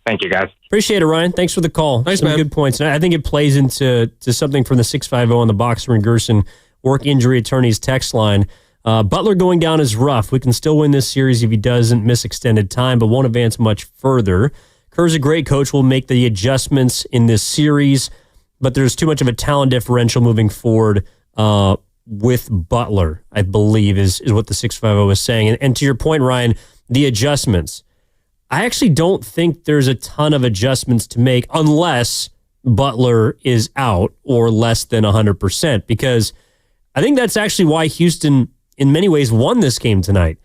thank you, guys. Appreciate it, Ryan. Thanks for the call. Nice, Some man. good points. And I think it plays into something from the 650 on the Boxer and Gerson work injury attorneys text line. Butler going down is rough. We can still win this series if he doesn't miss extended time, but won't advance much further. Kerr's a great coach. Will make the adjustments in this series, but there's too much of a talent differential moving forward with Butler, I believe, is what the 650 is saying. And to your point, Ryan, the adjustments. I actually don't think there's a ton of adjustments to make unless Butler is out or less than 100%, because I think that's actually why Houston, in many ways, won this game tonight.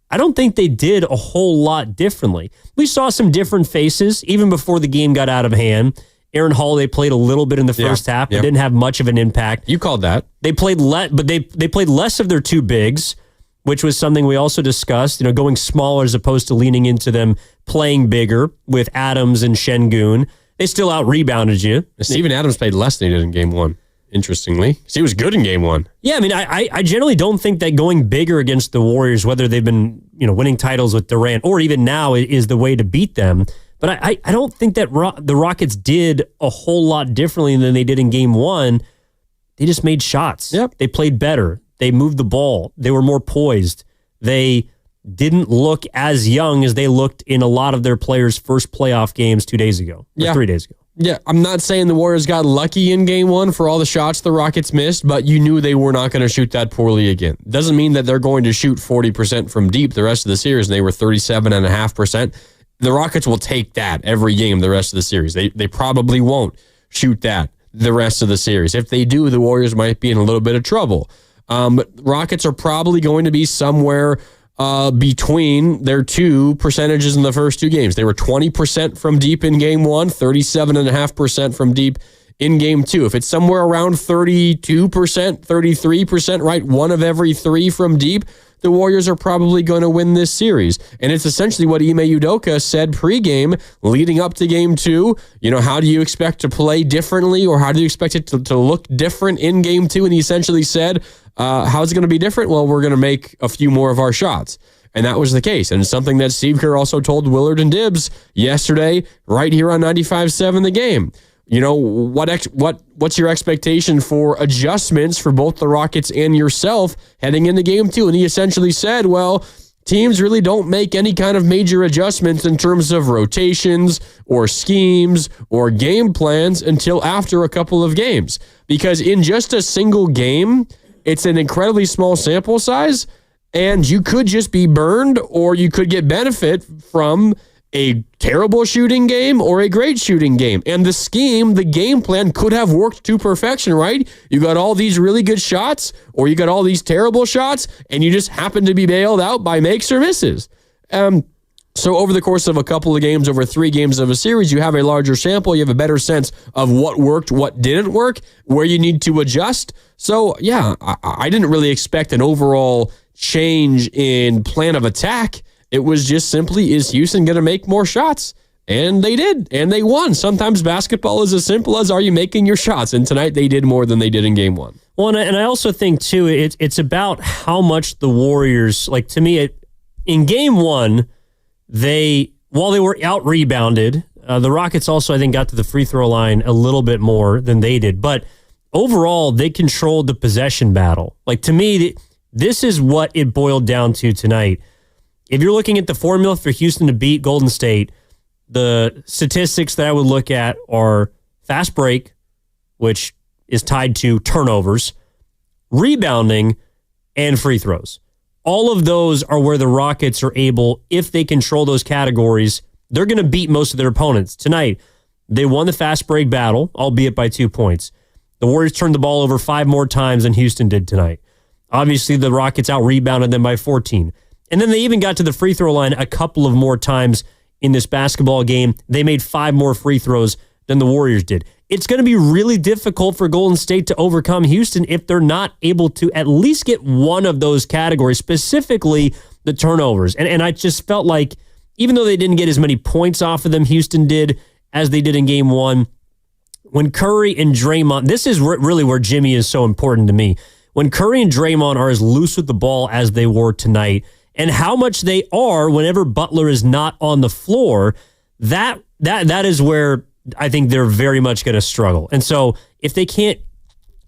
I don't think they did a whole lot differently. We saw some different faces even before the game got out of hand. Aaron Holiday played a little bit in the first half, but didn't have much of an impact. You called that. They played they played less of their two bigs, which was something we also discussed, going smaller as opposed to leaning into them playing bigger with Adams and Şengün. They still out-rebounded you. Steven Adams played less than he did in game one, interestingly, because he was good in game one. Yeah, I mean, I generally don't think that going bigger against the Warriors, whether they've been winning titles with Durant or even now, is the way to beat them. But I don't think that the Rockets did a whole lot differently than they did in game one. They just made shots. Yep. They played better. They moved the ball. They were more poised. They didn't look as young as they looked in a lot of their players' first playoff games 2 days ago, or 3 days ago. Yeah, I'm not saying the Warriors got lucky in game one for all the shots the Rockets missed, but you knew they were not going to shoot that poorly again. Doesn't mean that they're going to shoot 40% from deep the rest of the series, and they were 37.5%. The Rockets will take that every game the rest of the series. They probably won't shoot that the rest of the series. If they do, the Warriors might be in a little bit of trouble. But Rockets are probably going to be somewhere between their two percentages in the first two games. They were 20% from deep in game one, 37.5% from deep in game two. If it's somewhere around 32%, 33%, right, one of every three from deep, the Warriors are probably going to win this series. And it's essentially what Ime Udoka said pregame leading up to game two. How do you expect to play differently, or how do you expect it to look different in game two? And he essentially said, how's it going to be different? Well, we're going to make a few more of our shots. And that was the case. And it's something that Steve Kerr also told Willard and Dibbs yesterday right here on 95.7 The Game. What's your expectation for adjustments for both the Rockets and yourself heading into game two? And he essentially said, well, teams really don't make any kind of major adjustments in terms of rotations or schemes or game plans until after a couple of games. Because in just a single game, it's an incredibly small sample size, and you could just be burned, or you could get benefit from a terrible shooting game or a great shooting game. And the scheme, the game plan could have worked to perfection, right? You got all these really good shots, or you got all these terrible shots, and you just happen to be bailed out by makes or misses. So over the course of a couple of games, over 3 games of a series, you have a larger sample. You have a better sense of what worked, what didn't work, where you need to adjust. So, yeah, I didn't really expect an overall change in plan of attack. It was just simply, is Houston going to make more shots? And they did, and they won. Sometimes basketball is as simple as, are you making your shots? And tonight they did more than they did in game one. Well, and I also think, too, it's about how much the Warriors, to me, in game one, while they were out-rebounded, the Rockets also, I think, got to the free throw line a little bit more than they did. But overall, they controlled the possession battle. To me, this is what it boiled down to tonight. If you're looking at the formula for Houston to beat Golden State, the statistics that I would look at are fast break, which is tied to turnovers, rebounding, and free throws. All of those are where the Rockets are able, if they control those categories, they're going to beat most of their opponents. Tonight, they won the fast break battle, albeit by 2 points. The Warriors turned the ball over 5 more times than Houston did tonight. Obviously, the Rockets out-rebounded them by 14. And then they even got to the free throw line a couple of more times in this basketball game. They made 5 more free throws than the Warriors did. It's going to be really difficult for Golden State to overcome Houston if they're not able to at least get one of those categories, specifically the turnovers. And I just felt like, even though they didn't get as many points off of them, Houston did, as they did in game 1, when Curry and Draymond, this is really where Jimmy is so important to me. When Curry and Draymond are as loose with the ball as they were tonight, and how much they are whenever Butler is not on the floor, that is where I think they're very much going to struggle. And so if they can't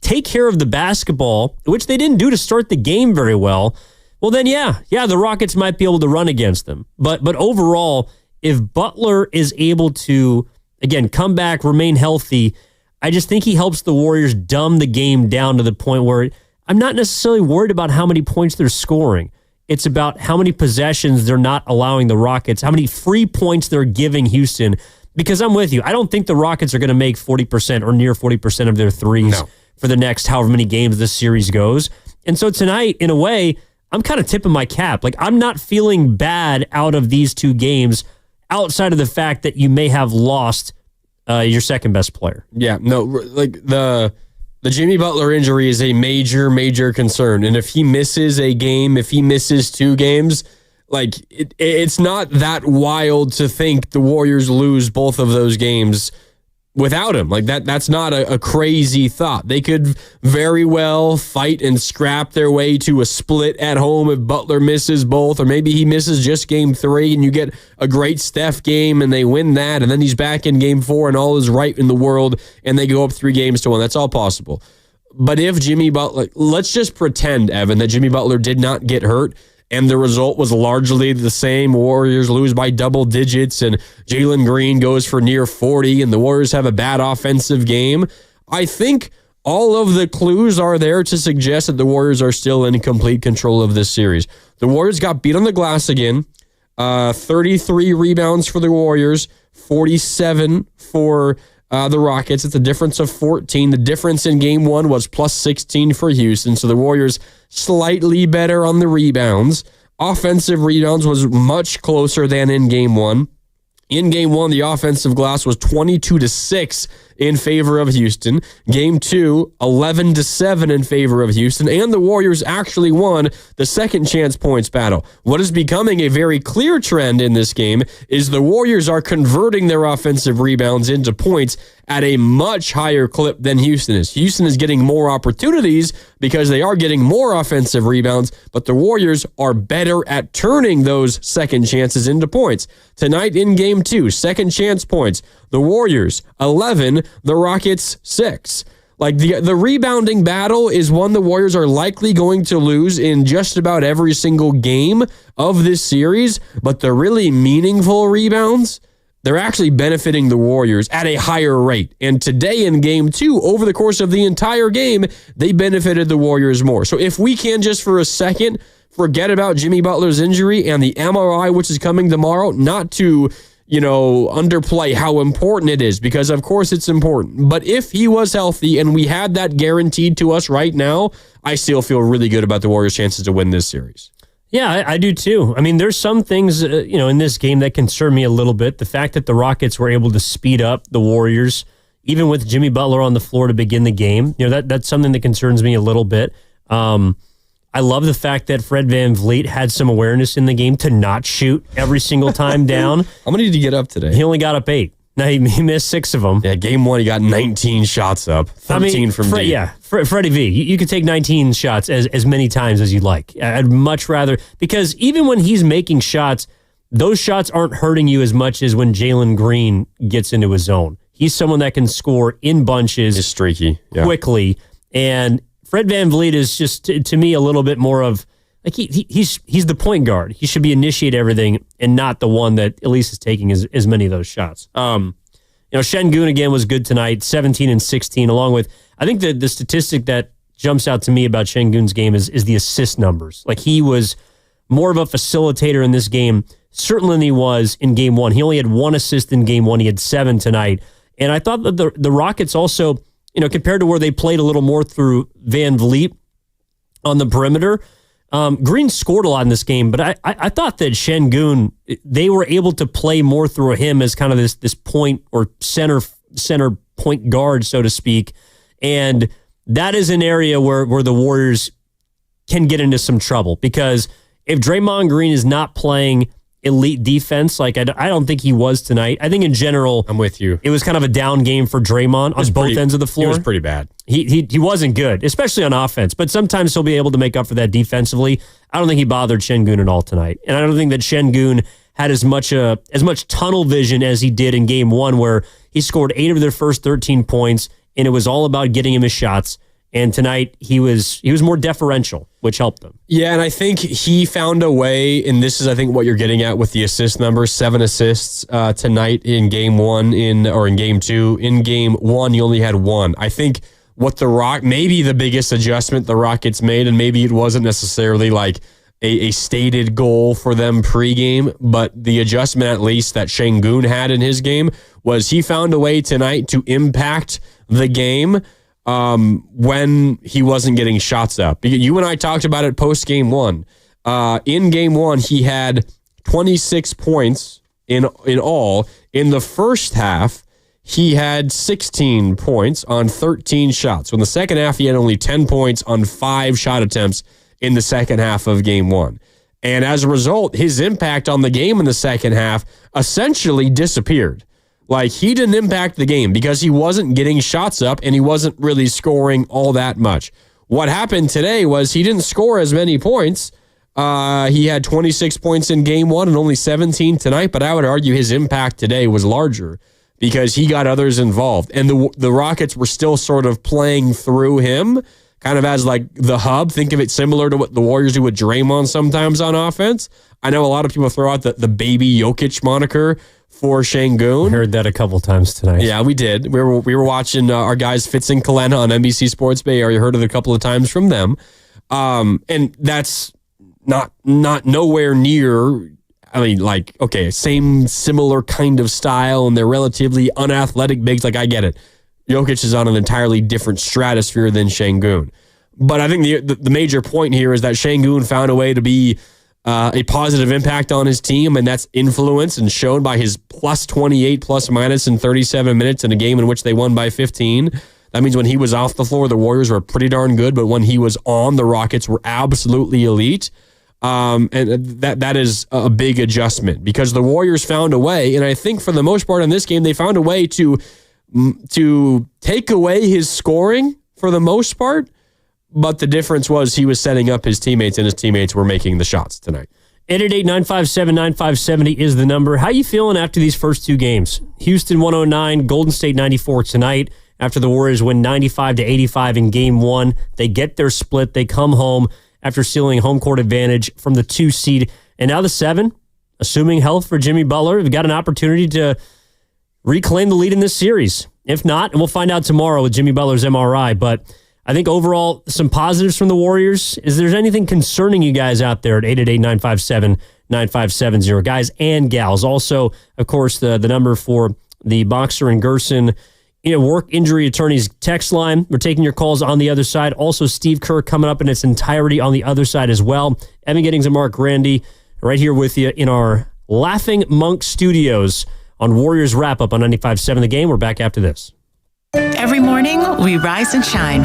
take care of the basketball, which they didn't do to start the game very well, well then yeah, the Rockets might be able to run against them. But overall, if Butler is able to, again, come back, remain healthy, I just think he helps the Warriors dumb the game down to the point where I'm not necessarily worried about how many points they're scoring. It's about how many possessions they're not allowing the Rockets, how many free points they're giving Houston. Because I'm with you. I don't think the Rockets are going to make 40% or near 40% of their threes for the next however many games this series goes. And so tonight, in a way, I'm kind of tipping my cap. Like, I'm not feeling bad out of these 2 games outside of the fact that you may have lost your second best player. Yeah, no, like the Jimmy Butler injury is a major, major concern. And if he misses a game, if he misses 2 games, like, it's not that wild to think the Warriors lose both of those games without him. Like, that's not a crazy thought. They could very well fight and scrap their way to a split at home if Butler misses both, or maybe he misses just game 3 and you get a great Steph game and they win that, and then he's back in game 4 and all is right in the world and they go up 3-1. That's all possible. But if Jimmy Butler, let's just pretend, Evan, that Jimmy Butler did not get hurt, and the result was largely the same. Warriors lose by double digits, and Jalen Green goes for near 40, and the Warriors have a bad offensive game. I think all of the clues are there to suggest that the Warriors are still in complete control of this series. The Warriors got beat on the glass again. 33 rebounds for the Warriors, 47 for the Rockets. It's a difference of 14. The difference in game 1 was plus 16 for Houston. So the Warriors slightly better on the rebounds. Offensive rebounds was much closer than in game 1. In game 1, the offensive glass was 22-6 in favor of Houston. Game 2, 11-7 in favor of Houston. And the Warriors actually won the second chance points battle. What is becoming a very clear trend in this game is the Warriors are converting their offensive rebounds into points at a much higher clip than Houston is. Houston is getting more opportunities because they are getting more offensive rebounds, but the Warriors are better at turning those second chances into points. Tonight in game 2, second chance points, the Warriors 11, the Rockets 6. Like, the rebounding battle is one the Warriors are likely going to lose in just about every single game of this series, but the really meaningful rebounds, they're actually benefiting the Warriors at a higher rate. And today in game 2, over the course of the entire game, they benefited the Warriors more. So if we can just for a second forget about Jimmy Butler's injury and the MRI, which is coming tomorrow, not to, underplay how important it is, because of course it's important. But if he was healthy and we had that guaranteed to us right now, I still feel really good about the Warriors' chances to win this series. Yeah, I do too. I mean, there's some things, in this game that concern me a little bit. The fact that the Rockets were able to speed up the Warriors, even with Jimmy Butler on the floor to begin the game, that's something that concerns me a little bit. I love the fact that Fred VanVleet had some awareness in the game to not shoot every single time down. How many did he get up today? He only got up 8. Now, he missed 6 of them. Yeah, game 1, he got 19 shots up, 13 from deep. Yeah, Freddie V, you could take 19 shots as many times as you'd like. I'd much rather, because even when he's making shots, those shots aren't hurting you as much as when Jalen Green gets into his zone. He's someone that can score in bunches. He's streaky. Quickly. And Fred VanVleet is just, to me, a little bit more of, like, he's the point guard. He should be initiate everything and not the one that at least is taking as many of those shots. Şengün again was good tonight, 17 and 16, along with, I think the statistic that jumps out to me about Şengün's game is the assist numbers. Like, he was more of a facilitator in this game, certainly than he was in game one. He only had 1 assist in game one. He had 7 tonight. And I thought that the Rockets also, compared to where they played a little more through Van Vliet on the perimeter, Green scored a lot in this game, but I thought that Şengün, they were able to play more through him as kind of this point or center point guard, so to speak. And that is an area where the Warriors can get into some trouble, because if Draymond Green is not playing elite defense, like I don't think he was tonight. I think in general, I'm with you. It was kind of a down game for Draymond on both ends of the floor. He was pretty bad. He wasn't good, especially on offense, but sometimes he'll be able to make up for that defensively. I don't think he bothered Şengün at all tonight. And I don't think that Şengün had as much tunnel vision as he did in game one, where he scored 8 of their first 13 points, and it was all about getting him his shots. And tonight he was more deferential, which helped them. Yeah, and I think he found a way, and this is, I think, what you're getting at with the assist numbers. 7 assists tonight in game one, in game two. In game one, he only had 1. I think what maybe the biggest adjustment the Rockets made, and maybe it wasn't necessarily like a stated goal for them pregame, but the adjustment at least that Şengün had in his game was he found a way tonight to impact the game when he wasn't getting shots up. You and I talked about it post game one. In game one, he had 26 points in all. In the first half, he had 16 points on 13 shots. So in the second half, he had only 10 points on 5 shot attempts in the second half of game one. And as a result, his impact on the game in the second half essentially disappeared. Like, he didn't impact the game because he wasn't getting shots up and he wasn't really scoring all that much. What happened today was he didn't score as many points. He had 26 points in game one and only 17 tonight, but I would argue his impact today was larger because he got others involved. And the Rockets were still sort of playing through him, kind of as like the hub. Think of it similar to what the Warriors do with Draymond sometimes on offense. I know a lot of people throw out the baby Jokic moniker for Şengün. I heard that a couple times tonight. Yeah, we did. We were watching our guys Fitz and Kalena on NBC Sports Bay Area. Heard it a couple of times from them. And that's not nowhere near, I mean, like, okay, similar kind of style, and they're relatively unathletic bigs. Like, I get it. Jokic is on an entirely different stratosphere than Şengün. But I think the major point here is that Şengün found a way to be a positive impact on his team, and that's influenced and shown by his plus 28 plus minus in 37 minutes in a game in which they won by 15. That means when he was off the floor, the Warriors were pretty darn good, but when he was on, the Rockets were absolutely elite. And that is a big adjustment because the Warriors found a way, and I think for the most part in this game, they found a way to take away his scoring for the most part. But the difference was he was setting up his teammates, and his teammates were making the shots tonight. 888-957-9570 is the number. How you feeling after these first 2 games? Houston 109, Golden State 94 tonight. After the Warriors win 95-85 in game 1, they get their split. They come home after stealing home court advantage from the 2 seed. And now the 7, assuming health for Jimmy Butler, we've got an opportunity to reclaim the lead in this series. If not, and we'll find out tomorrow with Jimmy Butler's MRI, but I think overall, some positives from the Warriors. Is there anything concerning you guys out there at 888-957-9570, guys and gals? Also, of course, the number for the Boxer and Gerson work injury attorneys text line. We're taking your calls on the other side. Also, Steve Kerr coming up in its entirety on the other side as well. Evan Giddings and Mark Grandy right here with you in our Laughing Monk studios on Warriors Wrap-Up on 95.7 The Game. We're back after this. Every morning, we rise and shine.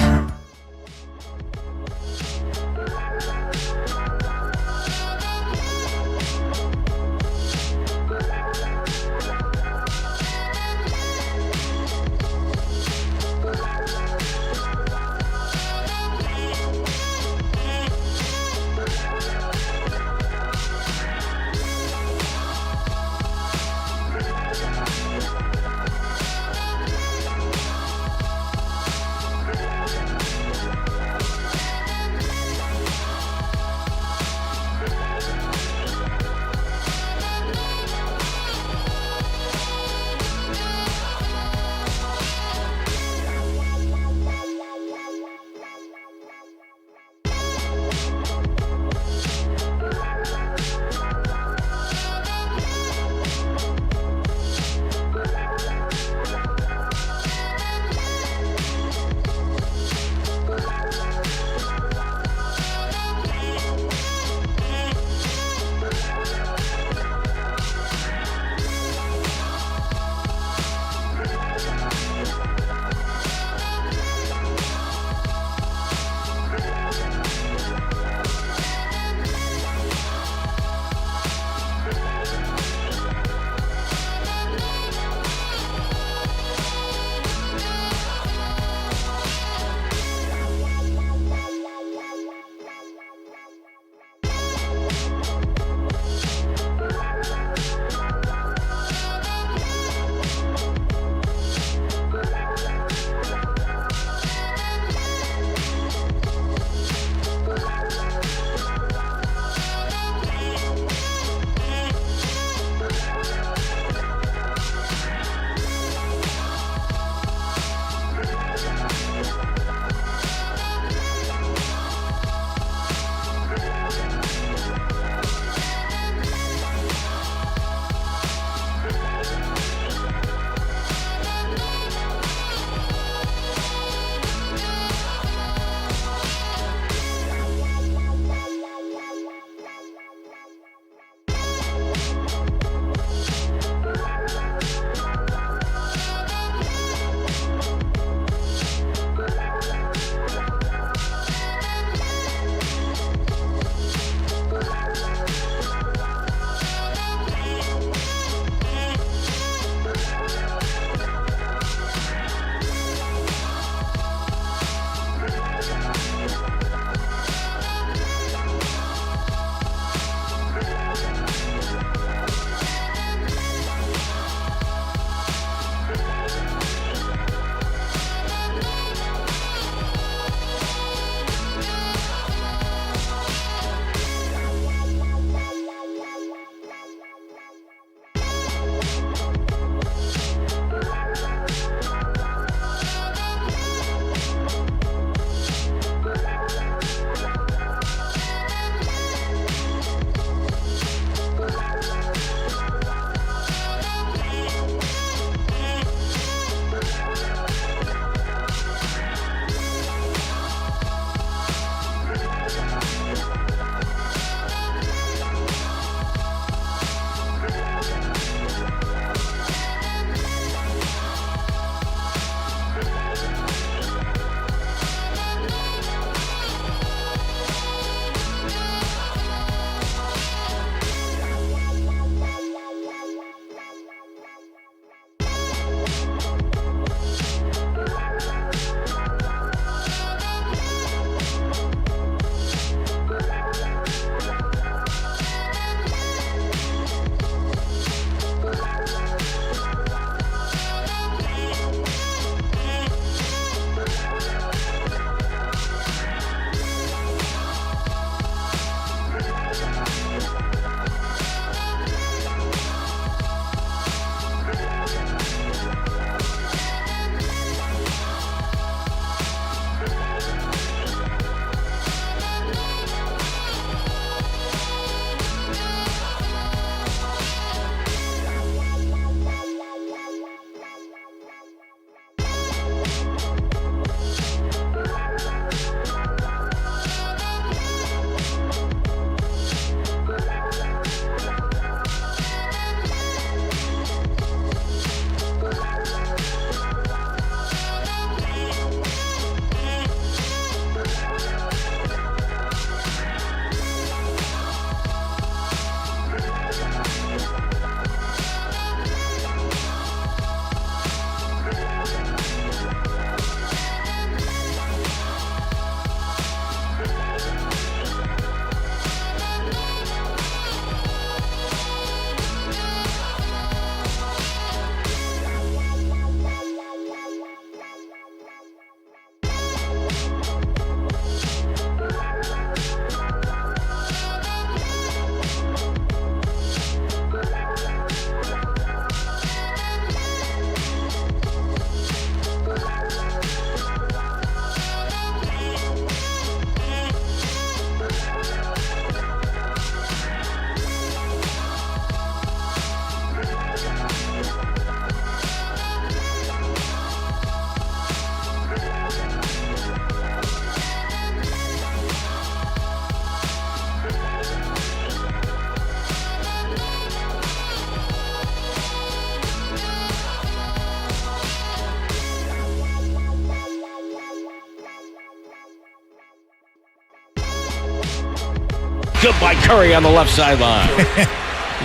good by Curry on the left sideline.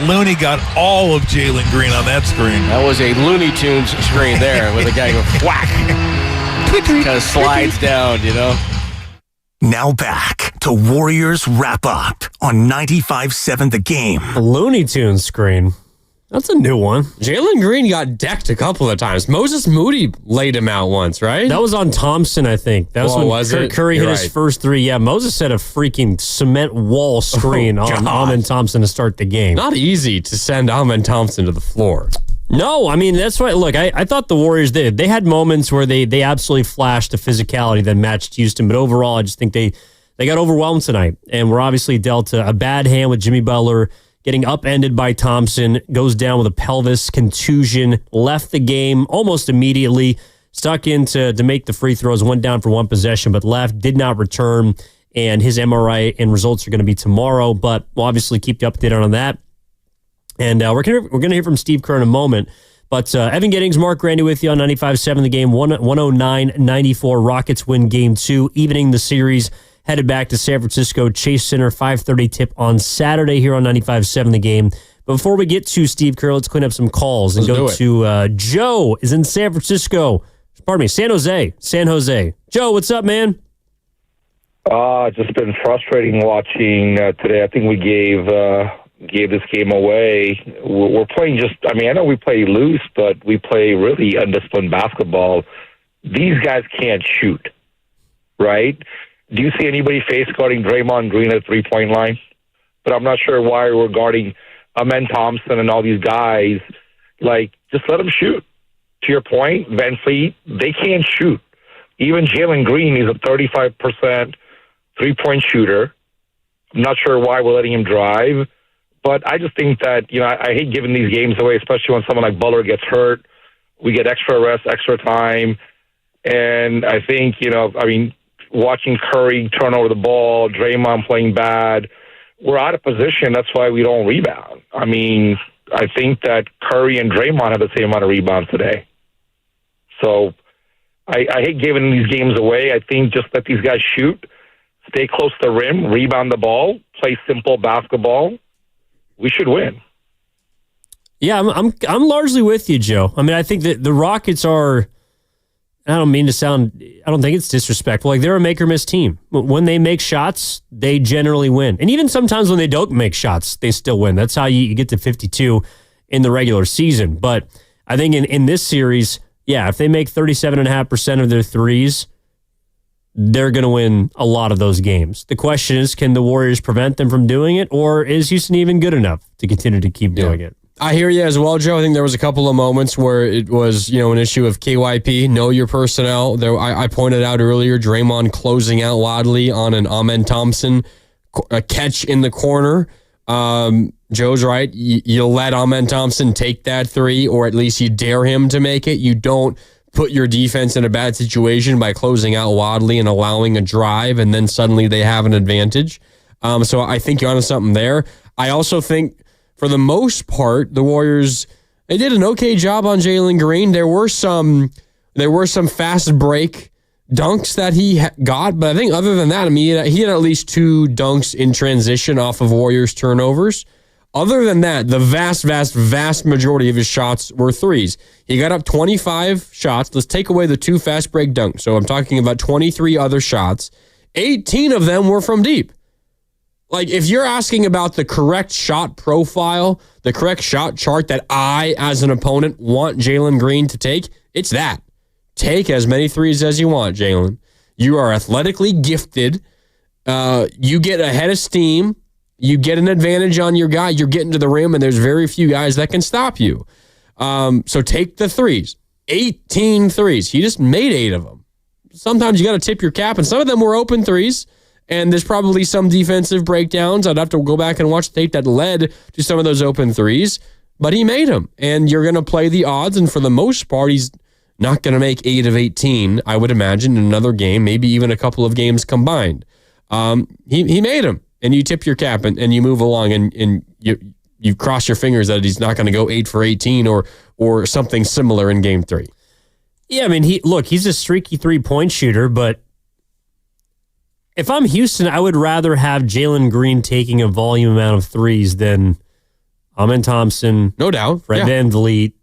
Looney got all of Jalen Green on that screen. That was a Looney Tunes screen there with a guy go whack. Kind of slides down, you know. Now back to Warriors Wrap Up on 95.7 The Game. A Looney Tunes screen. That's a new one. Jalen Green got decked a couple of times. Moses Moody laid him out once, right? That was on Thompson, I think. That was when Curry hit his first three. Yeah, Moses set a freaking cement wall screen on Amen Thompson to start the game. Not easy to send Amen Thompson to the floor. No, I mean, that's why. Look, I thought the Warriors did. They had moments where they absolutely flashed the physicality that matched Houston, but overall, I just think they got overwhelmed tonight, and were obviously dealt a bad hand with Jimmy Butler getting upended by Thompson, goes down with a pelvis contusion, left the game almost immediately, stuck in to make the free throws, went down for one possession, but left, did not return, and his MRI and results are going to be tomorrow, but we'll obviously keep you updated on that. And we're gonna hear from Steve Kerr in a moment. But Evan Giddings, Mark Grandy with you on 95.7 The Game, 109-94. Rockets win Game 2, evening the series. Headed back to San Francisco Chase Center, 5:30 tip on Saturday here on 95.7 The Game. But before we get to Steve Kerr, let's clean up some calls and go to Joe is in San Francisco. Pardon me, San Jose. Joe, what's up, man? Just been frustrating watching today. I think we gave this game away. We're playing I know we play loose, but we play really undisciplined basketball. These guys can't shoot, right? Do you see anybody face guarding Draymond Green at the three-point line? But I'm not sure why we're guarding Amen Thompson and all these guys. Like, just let them shoot. To your point, Van Fleet, they can't shoot. Even Jalen Green is a 35% three-point shooter. I'm not sure why we're letting him drive. But I just think that, I hate giving these games away, especially when someone like Butler gets hurt. We get extra rest, extra time. And I think, watching Curry turn over the ball, Draymond playing bad, we're out of position. That's why we don't rebound. I think that Curry and Draymond have the same amount of rebounds today. So I hate giving these games away. I think just let these guys shoot, stay close to the rim, rebound the ball, play simple basketball. We should win. Yeah, I'm largely with you, Joe. I think that the Rockets are, I don't think it's disrespectful. Like, they're a make or miss team. When they make shots, they generally win. And even sometimes when they don't make shots, they still win. That's how you get to 52 in the regular season. But I think in this series, yeah, if they make 37.5% of their threes, they're going to win a lot of those games. The question is, can the Warriors prevent them from doing it, or is Houston even good enough to continue to keep doing it? I hear you as well, Joe. I think there was a couple of moments where it was, an issue of KYP, know your personnel. I pointed out earlier, Draymond closing out Wadley on an Amen Thompson a catch in the corner. Joe's right. You let Amen Thompson take that three, or at least you dare him to make it. You don't put your defense in a bad situation by closing out Wadley and allowing a drive, and then suddenly they have an advantage. So I think you're onto something there. I also think, for the most part, the Warriors, they did an okay job on Jalen Green. There were some fast break dunks that he got, but I think other than that, he had at least 2 dunks in transition off of Warriors turnovers. Other than that, the vast, vast, vast majority of his shots were threes. He got up 25 shots. Let's take away the 2 fast break dunks. So I'm talking about 23 other shots. 18 of them were from deep. Like, if you're asking about the correct shot profile, the correct shot chart that I, as an opponent, want Jalen Green to take, it's that. Take as many threes as you want, Jalen. You are athletically gifted. You get ahead of steam. You get an advantage on your guy. You're getting to the rim, and there's very few guys that can stop you. So take the threes. 18 threes. He just made 8 of them. Sometimes you got to tip your cap, and some of them were open threes. And there's probably some defensive breakdowns. I'd have to go back and watch the tape that led to some of those open threes. But he made them. And you're going to play the odds. And for the most part, he's not going to make 8 of 18, I would imagine, in another game, maybe even a couple of games combined. He made them. And you tip your cap and you move along. And you cross your fingers that he's not going to go 8 for 18 or something similar in game 3. Yeah, he's a streaky 3-point shooter, but if I'm Houston, I would rather have Jalen Green taking a volume amount of threes than Amen Thompson. No doubt. Fred Van Vliet,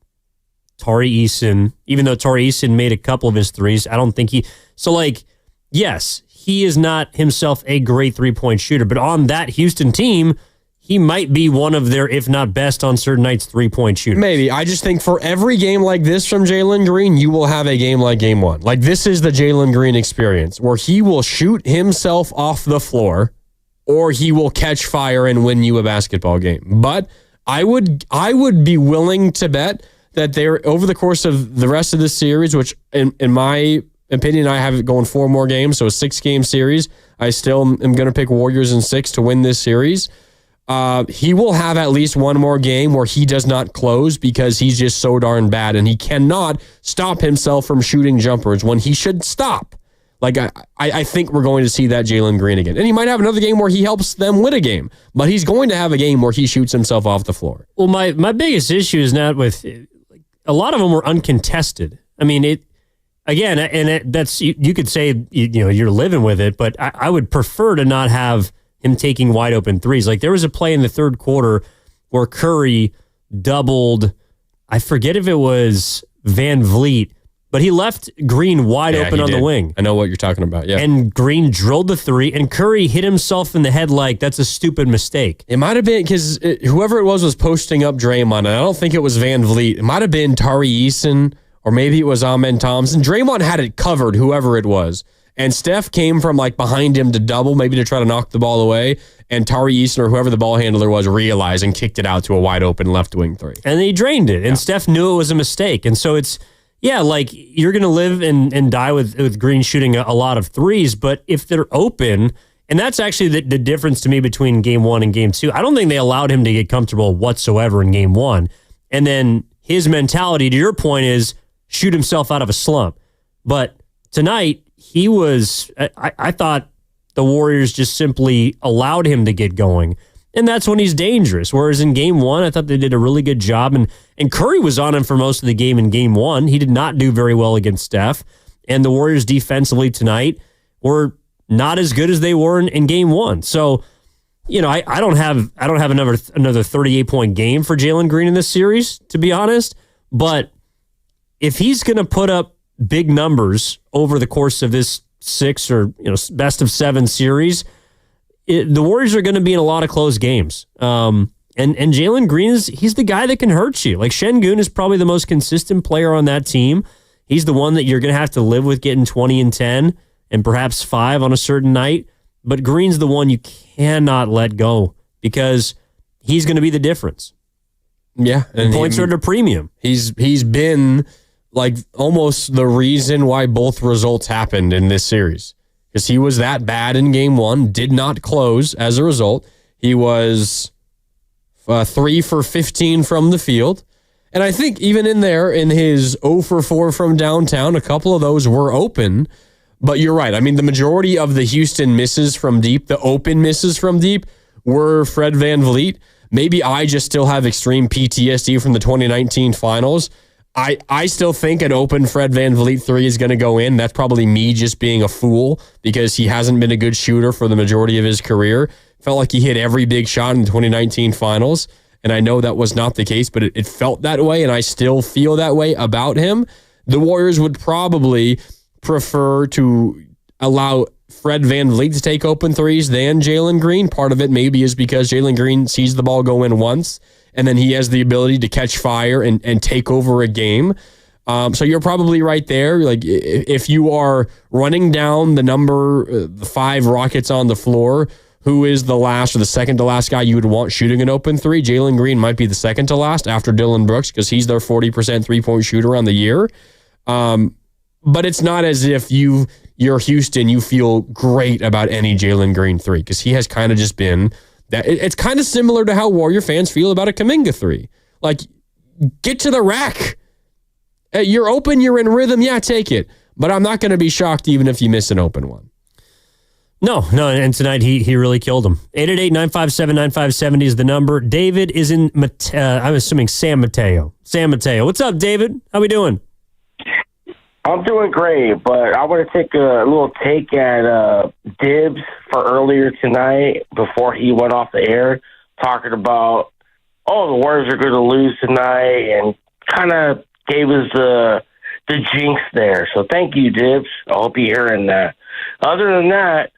Tari Eason. Even though Tari Eason made a couple of his threes, I don't think he... So, like, yes, he is not himself a great three-point shooter, but on that Houston team, he might be one of their, if not best on certain nights, three-point shooters. Maybe. I just think for every game like this from Jalen Green, you will have a game like game one. Like, this is the Jalen Green experience, where he will shoot himself off the floor, or he will catch fire and win you a basketball game. But I would be willing to bet that they're, over the course of the rest of this series, which in my opinion, I have it going 4 more games, so a 6-game series. I still am going to pick Warriors in 6 to win this series. He will have at least one more game where he does not close because he's just so darn bad, and he cannot stop himself from shooting jumpers when he should stop. Like, I think we're going to see that Jalen Green again. And he might have another game where he helps them win a game, but he's going to have a game where he shoots himself off the floor. Well, my biggest issue is not with... A lot of them were uncontested. I mean, that's you could say you're living with it, but I would prefer to not have him taking wide open threes. Like, there was a play in the third quarter where Curry doubled, I forget if it was Van Vliet, but he left Green wide open on the wing. I know what you're talking about, yeah. And Green drilled the 3, and Curry hit himself in the head like, that's a stupid mistake. It might have been because whoever it was posting up Draymond, and I don't think it was Van Vliet. It might have been Tari Eason, or maybe it was Amen Thompson. Draymond had it covered, whoever it was. And Steph came from like behind him to double, maybe to try to knock the ball away. And Tari Eason, or whoever the ball handler was, realized and kicked it out to a wide open left wing 3. And he drained it. And Steph knew it was a mistake. And so it's, like you're going to live and die with Green shooting a lot of threes. But if they're open, and that's actually the difference to me between game 1 and game 2. I don't think they allowed him to get comfortable whatsoever in game 1. And then his mentality, to your point, is shoot himself out of a slump. But tonight, he was, I thought the Warriors just simply allowed him to get going. And that's when he's dangerous. Whereas in game 1, I thought they did a really good job. And Curry was on him for most of the game in game 1. He did not do very well against Steph. And the Warriors defensively tonight were not as good as they were in game 1. So, I don't have another 38-point game for Jalen Green in this series, to be honest. But if he's going to put up big numbers over the course of this 6 or best of 7 series, the Warriors are going to be in a lot of close games. And Jalen Green he's the guy that can hurt you. Like, Şengün is probably the most consistent player on that team. He's the one that you're going to have to live with getting 20 and 10 and perhaps 5 on a certain night. But Green's the one you cannot let go because he's going to be the difference. Yeah. And points are at a premium. He's been like almost the reason why both results happened in this series. Because he was that bad in game 1, did not close as a result. He was 3 for 15 from the field. And I think even in there, in his 0 for 4 from downtown, a couple of those were open. But you're right. I mean, the majority of the Houston misses from deep, the open misses from deep, were Fred Van Vliet. Maybe I just still have extreme PTSD from the 2019 finals. I still think an open Fred Van Vliet 3 is going to go in. That's probably me just being a fool because he hasn't been a good shooter for the majority of his career. Felt like he hit every big shot in the 2019 finals, and I know that was not the case, but it felt that way, and I still feel that way about him. The Warriors would probably prefer to allow Fred Van Vliet to take open threes than Jalen Green. Part of it maybe is because Jalen Green sees the ball go in once, and then he has the ability to catch fire and take over a game. So you're probably right there. Like, if you are running down the 5 Rockets on the floor, who is the last or the second to last guy you would want shooting an open 3? Jalen Green might be the second to last after Dillon Brooks because he's their 40% three-point shooter on the year. But it's not as if you're Houston, you feel great about any Jalen Green 3 because he has kind of just been that. It's kind of similar to how Warrior fans feel about a Kuminga 3. Like, get to the rack. You're open, you're in rhythm, yeah, take it. But I'm not going to be shocked even if you miss an open one. No, and tonight he really killed him. 888-957-9570 is the number. David is in, I'm assuming San Mateo. San Mateo. What's up, David? How we doing? I'm doing great, but I want to take a little take at Dibs for earlier tonight before he went off the air, talking about, the Warriors are going to lose tonight, and kind of gave us the jinx there. So thank you, Dibs. I hope you're hearing that. Other than that,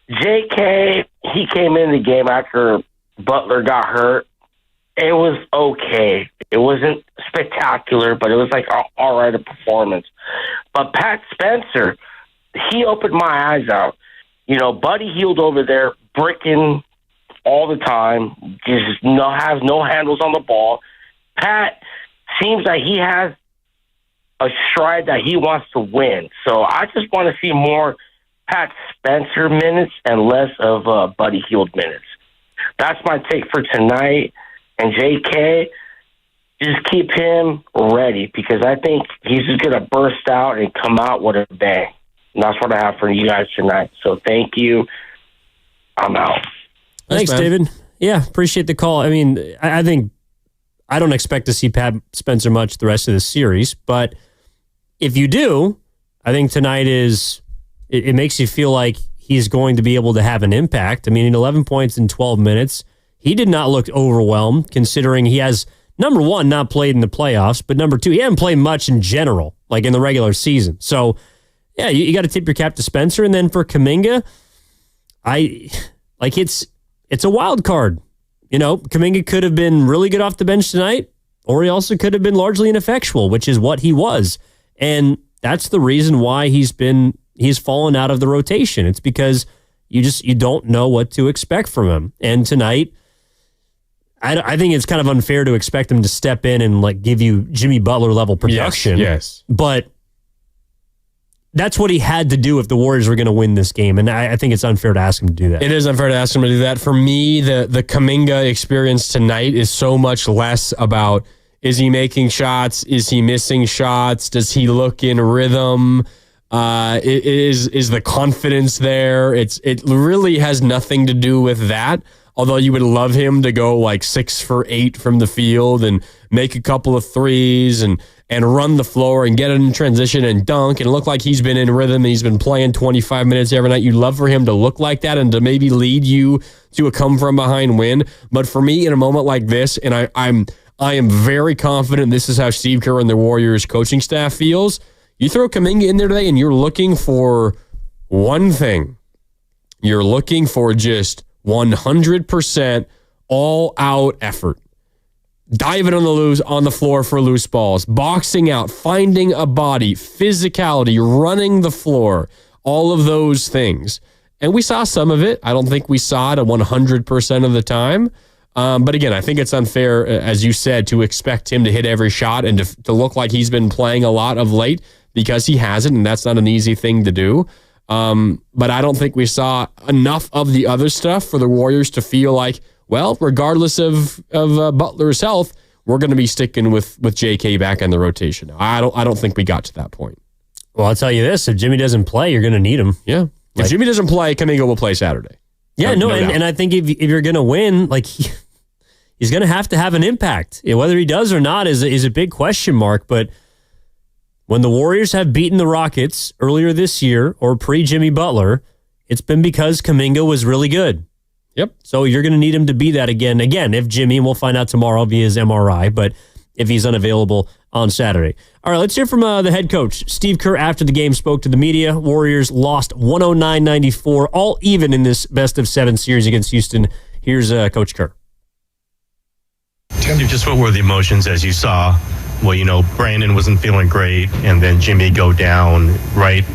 JK, he came in the game after Butler got hurt. It was okay. It wasn't spectacular, but it was like all right a performance. But Pat Spencer, he opened my eyes out. Buddy Hield over there bricking all the time, just has no handles on the ball. Pat seems like he has a stride that he wants to win. So I just want to see more Pat Spencer minutes and less of Buddy Hield minutes. That's my take for tonight. And JK, just keep him ready because I think he's just going to burst out and come out with a bang. And that's what I have for you guys tonight. So thank you. I'm out. Thanks, David. Yeah, appreciate the call. I mean, I think I don't expect to see Pat Spencer much the rest of the series, but if you do, I think tonight it makes you feel like he's going to be able to have an impact. I mean, in 11 points in 12 minutes, he did not look overwhelmed considering he has, number one, not played in the playoffs, but number two, he hasn't played much in general, like in the regular season. So, yeah, you got to tip your cap to Spencer. And then for Kuminga, it's a wild card. Kuminga could have been really good off the bench tonight, or he also could have been largely ineffectual, which is what he was. And that's the reason why he's fallen out of the rotation. It's because you don't know what to expect from him. And tonight, I think it's kind of unfair to expect him to step in and give you Jimmy Butler level production. Yes. But that's what he had to do if the Warriors were going to win this game. And I think it's unfair to ask him to do that. It is unfair to ask him to do that. For me, the Kuminga experience tonight is so much less about, is he making shots? Is he missing shots? Does he look in rhythm? Is the confidence there? It really has nothing to do with that. Although you would love him to go 6 for 8 from the field and make a couple of threes and run the floor and get it in transition and dunk and look like he's been in rhythm and he's been playing 25 minutes every night. You'd love for him to look like that and to maybe lead you to a come from behind win. But for me, in a moment like this, and I am very confident this is how Steve Kerr and the Warriors coaching staff feels. You throw Kuminga in there today and you're looking for one thing. You're looking for just 100% all-out effort. Diving on the floor for loose balls, boxing out, finding a body, physicality, running the floor, all of those things. And we saw some of it. I don't think we saw it 100% of the time. But again, I think it's unfair, as you said, to expect him to hit every shot and to look like he's been playing a lot of late because he hasn't, and that's not an easy thing to do. But I don't think we saw enough of the other stuff for the Warriors to feel like, well, regardless of Butler's health, we're going to be sticking with JK back in the rotation. Now, I don't think we got to that point. Well, I'll tell you this: if Jimmy doesn't play, you're going to need him. Yeah, if Jimmy doesn't play, Kuminga will play Saturday. Yeah, and I think if you're going to win, he's going to have an impact. Whether he does or not is a big question mark. But when the Warriors have beaten the Rockets earlier this year or pre-Jimmy Butler, it's been because Kuminga was really good. Yep. So you're going to need him to be that again. Again, if Jimmy, and we'll find out tomorrow via his MRI, but if he's unavailable on Saturday. All right, let's hear from the head coach. Steve Kerr, after the game, spoke to the media. Warriors lost 109-94, all even in this best-of-7 series against Houston. Here's Coach Kerr. Just what were the emotions as you saw? Well, Brandon wasn't feeling great, and then Jimmy go down, right?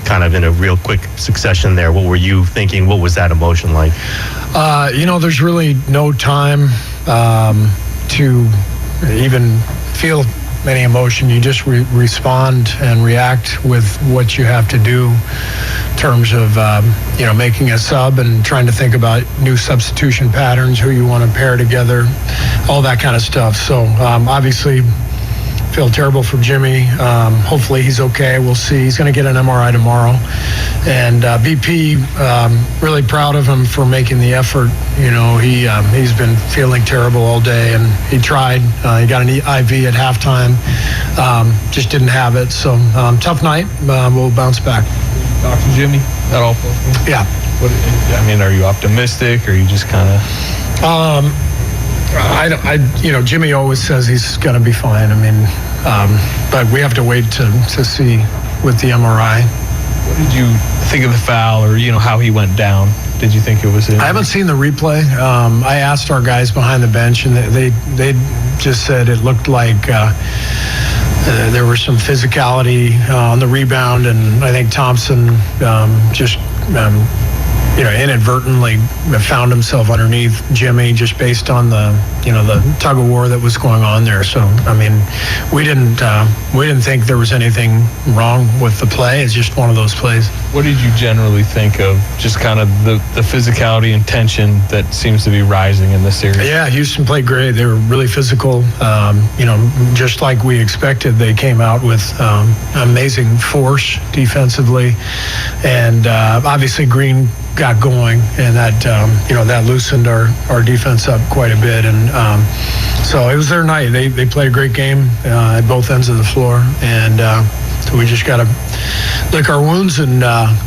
Kind of in a real quick succession there. What were you thinking? What was that emotion like? There's really no time to even feel any emotion. You just respond and react with what you have to do in terms of, making a sub and trying to think about new substitution patterns, who you want to pair together, all that kind of stuff. So obviously, feel terrible for Jimmy. Hopefully he's okay. We'll see. He's going to get an MRI tomorrow. And BP, really proud of him for making the effort. You know, he's been feeling terrible all day, and he tried. He got an IV at halftime. Just didn't have it. So tough night. We'll bounce back. Talk to Jimmy at all? Yeah. Are you optimistic, or you just kind of? Jimmy always says he's going to be fine. I mean, but we have to wait to see with the MRI. What did you think of the foul, or how he went down? Did you think it was him? I haven't seen the replay. I asked our guys behind the bench, and they just said it looked like there was some physicality on the rebound, and I think Thompson just inadvertently found himself underneath Jimmy just based on the tug of war that was going on there. So I mean, we didn't think there was anything wrong with the play. It's just one of those plays. What did you generally think of just kind of the physicality and tension that seems to be rising in this series? Yeah, Houston played great. They were really physical. Just like we expected, they came out with amazing force defensively, and obviously Green got going, and that loosened our defense up quite a bit, and so it was their night. They played a great game at both ends of the floor, and so we just got to lick our wounds and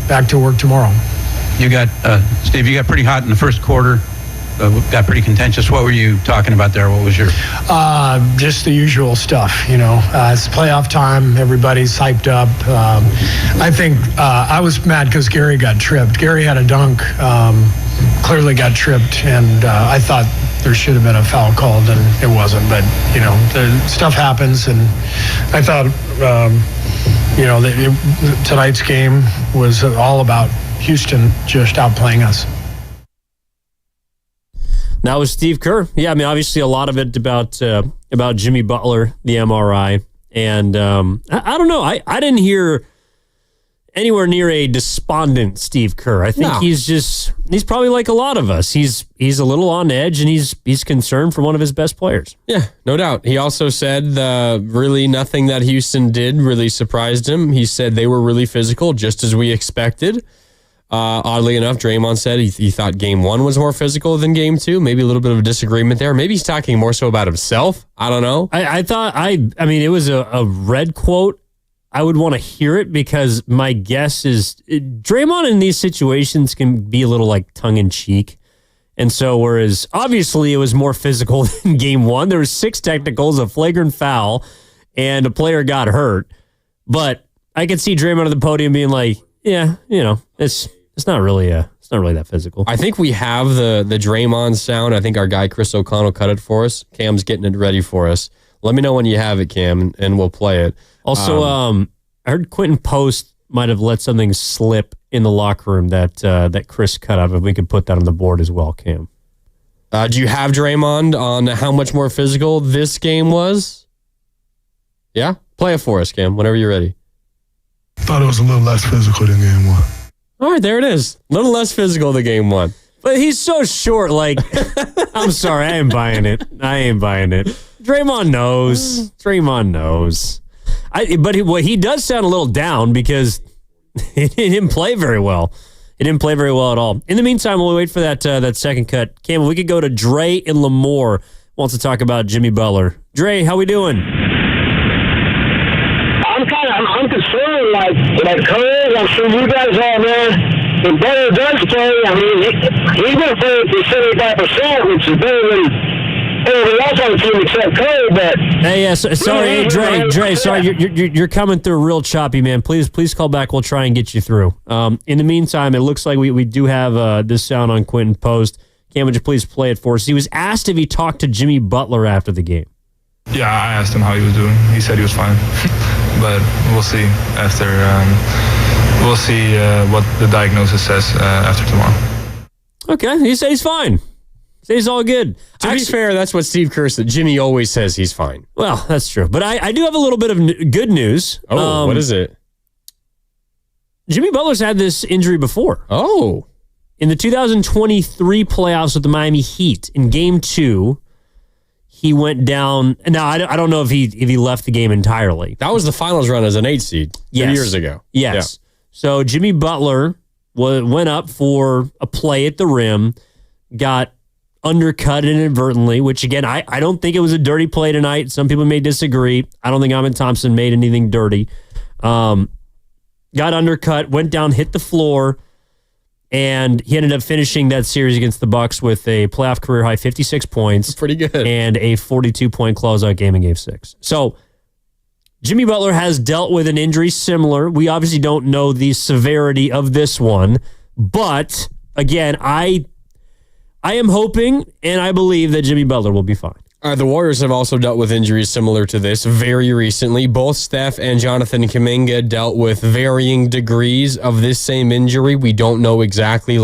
back to work tomorrow. You got Steve. You got pretty hot in the first quarter. Got pretty contentious. What were you talking about there? What was your? Just the usual stuff. It's playoff time. Everybody's hyped up. I think I was mad because Gary got tripped. Gary had a dunk, clearly got tripped, and I thought there should have been a foul called, and it wasn't. But stuff happens, and I thought tonight's game was all about Houston just outplaying us. That was Steve Kerr. Yeah, I mean, obviously a lot of it about Jimmy Butler, the MRI. And I don't know. I didn't hear anywhere near a despondent Steve Kerr. I think he's probably like a lot of us. He's a little on edge, and he's concerned for one of his best players. Yeah, no doubt. He also said really nothing that Houston did really surprised him. He said they were really physical, just as we expected. Oddly enough, Draymond said he thought game one was more physical than game two. Maybe a little bit of a disagreement there. Maybe he's talking more so about himself. I don't know. I mean, it was a red quote. I would want to hear it because my guess is Draymond in these situations can be a little like tongue in cheek. And so, whereas obviously it was more physical than game one, there was 6 technicals, a flagrant foul, and a player got hurt. But I could see Draymond at the podium being like, yeah, it's not really that physical. I think we have the Draymond sound. I think our guy Chris O'Connell cut it for us. Cam's getting it ready for us. Let me know when you have it, Cam, and we'll play it. Also, I heard Quentin Post might have let something slip in the locker room that Chris cut up. If we could put that on the board as well, Cam. Do you have Draymond on how much more physical this game was? Yeah? Play it for us, Cam, whenever you're ready. Thought it was a little less physical than game one. All right, there it is. A little less physical than game one. But he's so short, like, I'm sorry, I ain't buying it. Draymond knows. But he does sound a little down because he didn't play very well. He didn't play very well at all. In the meantime, while we wait for that second cut, Cam, if we could go to Dre in Lemoore, wants to talk about Jimmy Butler. Dre, how we doing? I'm concerned, like Kerr, I'm sure you guys are, man. When Butler does play, I mean, he's going to play at 75%, which is better than everybody else on the team except Kerr. But hey, sorry, Dre, sorry, you're coming through real choppy, man. Please call back. We'll try and get you through. In the meantime, it looks like we do have this sound on Quentin Post. Cam, would you please play it for us? He was asked if he talked to Jimmy Butler after the game. Yeah, I asked him how he was doing. He said he was fine, but we'll see after. We'll see what the diagnosis says after tomorrow. Okay, he said he's fine. He's all good. To be fair, that's what Steve Kerr said. Jimmy always says he's fine. Well, that's true. But I do have a little bit of good news. Oh, what is it? Jimmy Butler's had this injury before. Oh. In the 2023 playoffs with the Miami Heat, in Game 2, he went down. Now, I don't know if he left the game entirely. That was the finals run as an 8 seed 2 years ago. Yes. Yeah. So Jimmy Butler went up for a play at the rim, got undercut inadvertently, which again, I don't think it was a dirty play tonight. Some people may disagree. I don't think Amin Thompson made anything dirty. Got undercut, went down, hit the floor, and he ended up finishing that series against the Bucks with a playoff career high 56 points. Pretty good. And a 42-point closeout game in Game 6. So Jimmy Butler has dealt with an injury similar. We obviously don't know the severity of this one, but again, I am hoping and I believe that Jimmy Butler will be fine. The Warriors have also dealt with injuries similar to this very recently. Both Steph and Jonathan Kuminga dealt with varying degrees of this same injury. We don't know exactly,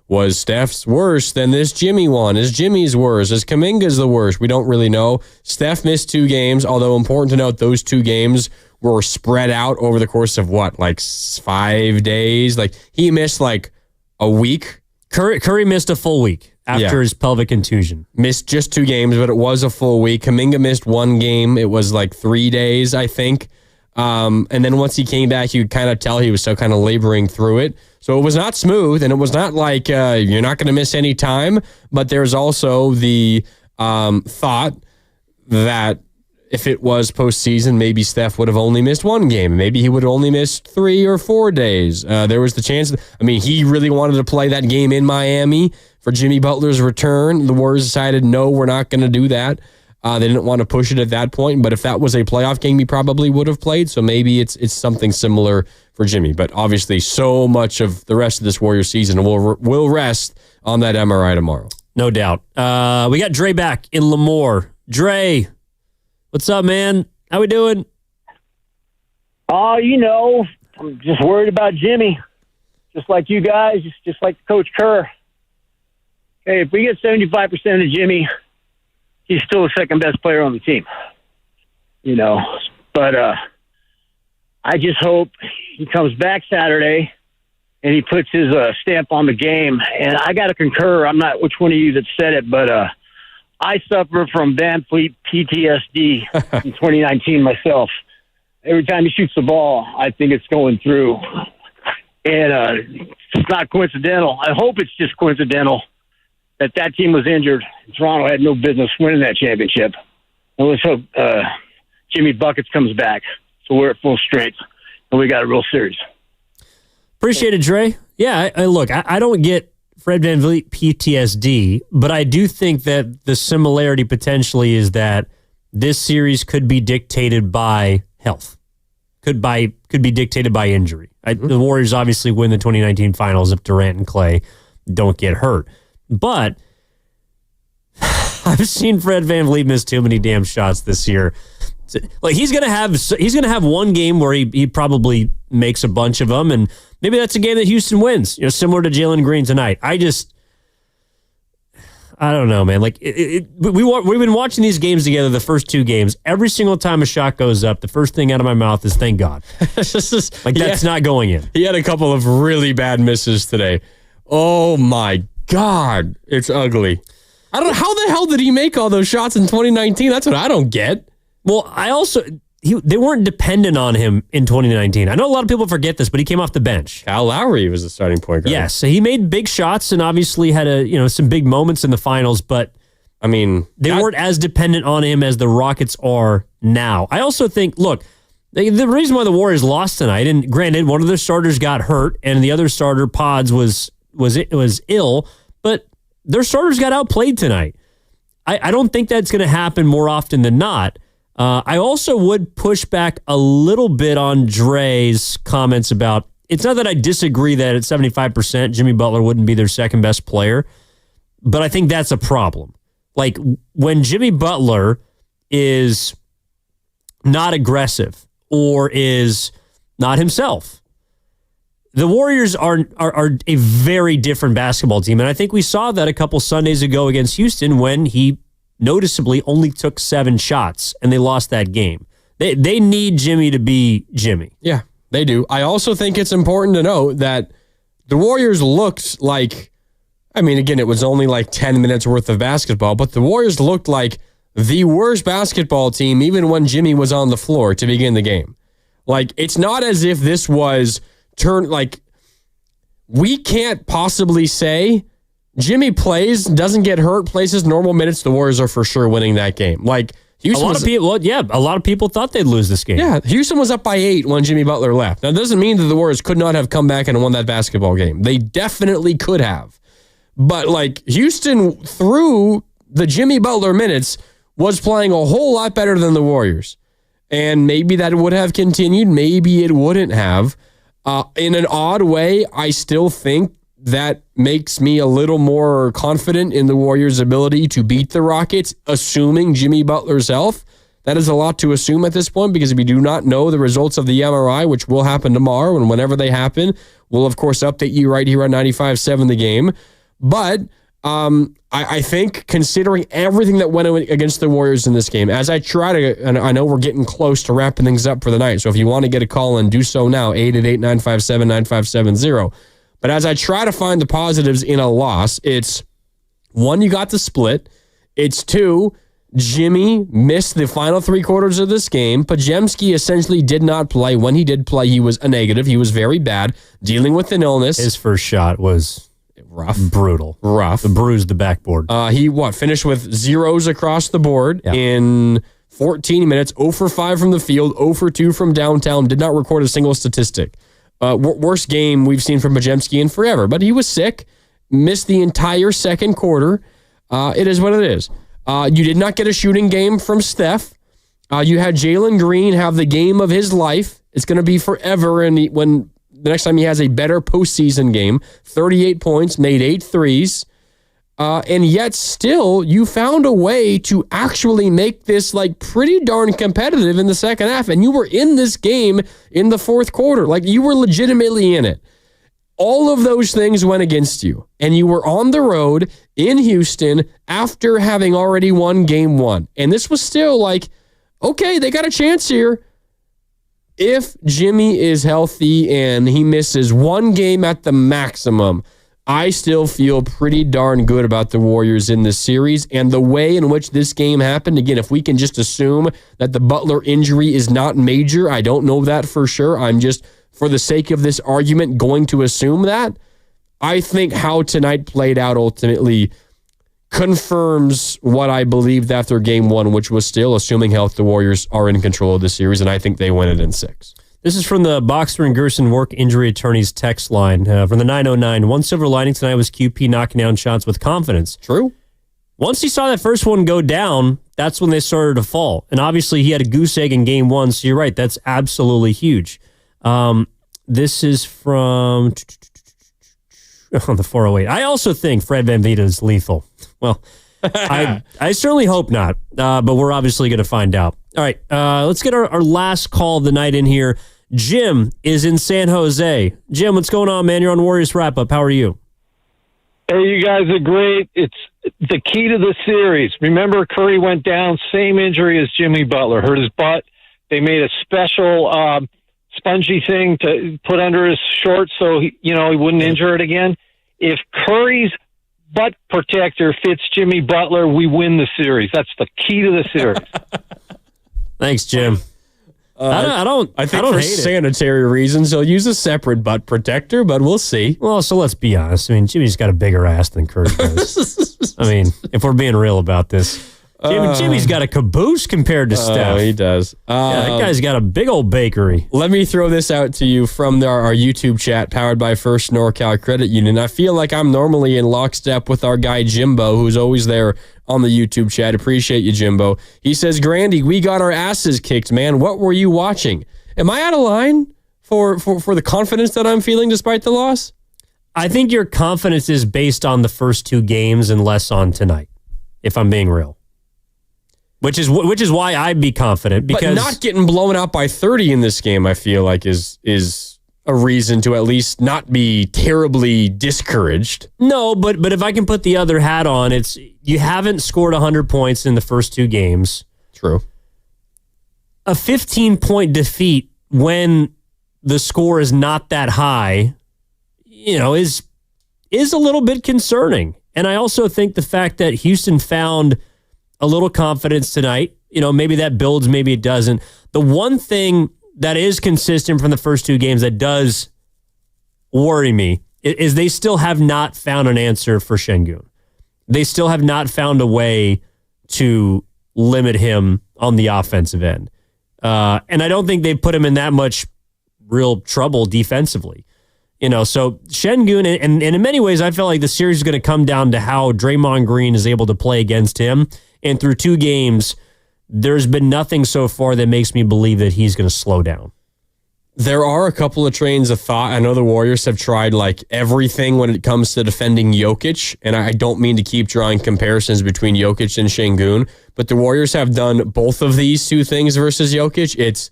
was Steph's worse than this Jimmy one? Is Jimmy's worse? Is Kuminga's the worst? We don't really know. Steph missed 2 games, although important to note those 2 games were spread out over the course of 5 days? He missed a week. Curry missed a full week after his pelvic contusion. Missed just 2 games, but it was a full week. Kuminga missed 1 game. It was 3 days, I think. And then once he came back, you could kind of tell he was still kind of laboring through it. So it was not smooth, and it was not you're not going to miss any time. But there's also the thought that if it was postseason, maybe Steph would have only missed 1 game. Maybe he would have only missed 3 or 4 days. There was the chance. He really wanted to play that game in Miami for Jimmy Butler's return. The Warriors decided, no, we're not going to do that. They didn't want to push it at that point, but if that was a playoff game, he probably would have played. So maybe it's something similar for Jimmy. But obviously, so much of the rest of this Warriors season will rest on that MRI tomorrow. No doubt. We got Dre back in Lemoore. Dre, what's up, man? How we doing? I'm just worried about Jimmy. Just like you guys, just like Coach Kerr. Hey, if we get 75% of Jimmy, he's still the second best player on the team. But I just hope he comes back Saturday and he puts his stamp on the game. And I got to concur. I'm not which one of you that said it, but I suffer from Van Fleet PTSD in 2019 myself. Every time he shoots the ball, I think it's going through. And it's not coincidental. I hope it's just coincidental that team was injured. Toronto had no business winning that championship. And let's hope Jimmy Buckets comes back so we're at full strength and we got a real series. Appreciate it, Dre. Yeah, I don't get Fred VanVleet PTSD, but I do think that the similarity potentially is that this series could be dictated by health, could be dictated by injury. The Warriors obviously win the 2019 finals if Durant and Clay don't get hurt. But I've seen Fred VanVleet miss too many damn shots this year. He's gonna have 1 game where he probably makes a bunch of them, and maybe that's a game that Houston wins. Similar to Jalen Green tonight. I don't know, man. We've been watching these games together. The first 2 games, every single time a shot goes up, the first thing out of my mouth is "Thank God." That's not going in. He had a couple of really bad misses today. Oh my God, it's ugly. I don't know how the hell did he make all those shots in 2019? That's what I don't get. Well, they weren't dependent on him in 2019. I know a lot of people forget this, but he came off the bench. Kyle Lowry was the starting point guard. Yes, so he made big shots and obviously had some big moments in the finals, but they weren't as dependent on him as the Rockets are now. I also think, the reason why the Warriors lost tonight, and granted, one of their starters got hurt and the other starter, Pods, was ill, but their starters got outplayed tonight. I don't think that's going to happen more often than not. I also would push back a little bit on Dre's comments about, it's not that I disagree that at 75%, Jimmy Butler wouldn't be their second best player, but I think that's a problem. When Jimmy Butler is not aggressive or is not himself, the Warriors are a very different basketball team. And I think we saw that a couple Sundays ago against Houston when he noticeably only took 7 shots and they lost that game. They need Jimmy to be Jimmy. Yeah, they do. I also think it's important to note that the Warriors looked like, again, it was only 10 minutes worth of basketball, but the Warriors looked like the worst basketball team even when Jimmy was on the floor to begin the game. Like, it's not as if this was we can't possibly say Jimmy doesn't get hurt, plays his normal minutes, the Warriors are for sure winning that game. Like, Houston a lot of people thought they'd lose this game. Yeah, Houston was up by 8 when Jimmy Butler left. Now, it doesn't mean that the Warriors could not have come back and won that basketball game. They definitely could have. But, Houston, through the Jimmy Butler minutes, was playing a whole lot better than the Warriors. And maybe that would have continued. Maybe it wouldn't have. In an odd way, I still think that makes me a little more confident in the Warriors' ability to beat the Rockets, assuming Jimmy Butler's health. That is a lot to assume at this point because we do not know the results of the MRI, which will happen tomorrow. And whenever they happen, we'll, of course, update you right here on 95.7 The Game. But I think considering everything that went against the Warriors in this game, as I try to, and I know we're getting close to wrapping things up for the night, so if you want to get a call in, do so now, 888-957-9570. But as I try to find the positives in a loss, it's 1, you got the split. It's 2, Jimmy missed the final 3 quarters of this game. Podziemski essentially did not play. When he did play, he was a negative. He was very bad, dealing with an illness. His first shot was rough. Brutal. Rough. It bruised the backboard. He finished with zeros across the board in 14 minutes, 0 for 5 from the field, 0 for 2 from downtown, did not record a single statistic. Worst game we've seen from Podziemski in forever, but he was sick, missed the entire second quarter. It is what it is. You did not get a shooting game from Steph. You had Jalen Green have the game of his life. It's going to be forever, and when the next time he has a better postseason game, 38 points, made 8 threes. And yet still, you found a way to actually make this pretty darn competitive in the second half. And you were in this game in the fourth quarter. You were legitimately in it. All of those things went against you. And you were on the road in Houston after having already won game 1. And this was still okay, they got a chance here. If Jimmy is healthy and he misses 1 game at the maximum, I still feel pretty darn good about the Warriors in this series and the way in which this game happened. Again, if we can just assume that the Butler injury is not major, I don't know that for sure. I'm just, for the sake of this argument, going to assume that. I think how tonight played out ultimately confirms what I believed after game 1, which was still, assuming health, the Warriors are in control of the series, and I think they win it in 6. This is from the Boxer and Gerson Work Injury Attorneys text line from the 909. One silver lining tonight was QP knocking down shots with confidence. True. Once he saw that first one go down, that's when they started to fall. And obviously he had a goose egg in game 1, so you're right. That's absolutely huge. This is from the 408. I also think Fred VanVleet is lethal. Well, I certainly hope not, but we're obviously going to find out. All right, let's get our last call of the night in here. Jim is in San Jose. Jim, what's going on, man? You're on Warriors Wrap-Up. How are you? Hey, you guys are great. It's the key to the series. Remember, Curry went down, same injury as Jimmy Butler, hurt his butt. They made a special spongy thing to put under his shorts so he wouldn't injure it again. If Curry's butt protector fits Jimmy Butler, we win the series. That's the key to the series. Thanks, Jim. I think for sanitary reasons, he'll use a separate butt protector, but we'll see. Well, so let's be honest. I mean, Jimmy's got a bigger ass than Kerr does. I mean, if we're being real about this. Jimmy's got a caboose compared to Steph. Oh, he does. That guy's got a big old bakery. Let me throw this out to you from our YouTube chat powered by First NorCal Credit Union. I feel like I'm normally in lockstep with our guy Jimbo, who's always there on the YouTube chat. Appreciate you, Jimbo. He says, Grandy, we got our asses kicked, man. What were you watching? Am I out of line for the confidence that I'm feeling despite the loss? I think your confidence is based on the first 2 games and less on tonight, if I'm being real. Which is why I'd be confident, because but not getting blown out by 30 in this game, I feel like is a reason to at least not be terribly discouraged. No, but if I can put the other hat on, it's you haven't scored 100 points in the first 2 games. True. A 15-point defeat when the score is not that high, is a little bit concerning. And I also think the fact that Houston found a little confidence tonight. Maybe that builds, maybe it doesn't. The one thing that is consistent from the first two games that does worry me is they still have not found an answer for Şengün. They still have not found a way to limit him on the offensive end. And I don't think they've put him in that much real trouble defensively. So Şengün, and in many ways, I feel like the series is going to come down to how Draymond Green is able to play against him. And through two games, there's been nothing so far that makes me believe that he's going to slow down. There are a couple of trains of thought. I know the Warriors have tried like everything when it comes to defending Jokic, and I don't mean to keep drawing comparisons between Jokic and Şengün, but the Warriors have done both of these two things versus Jokic. It's,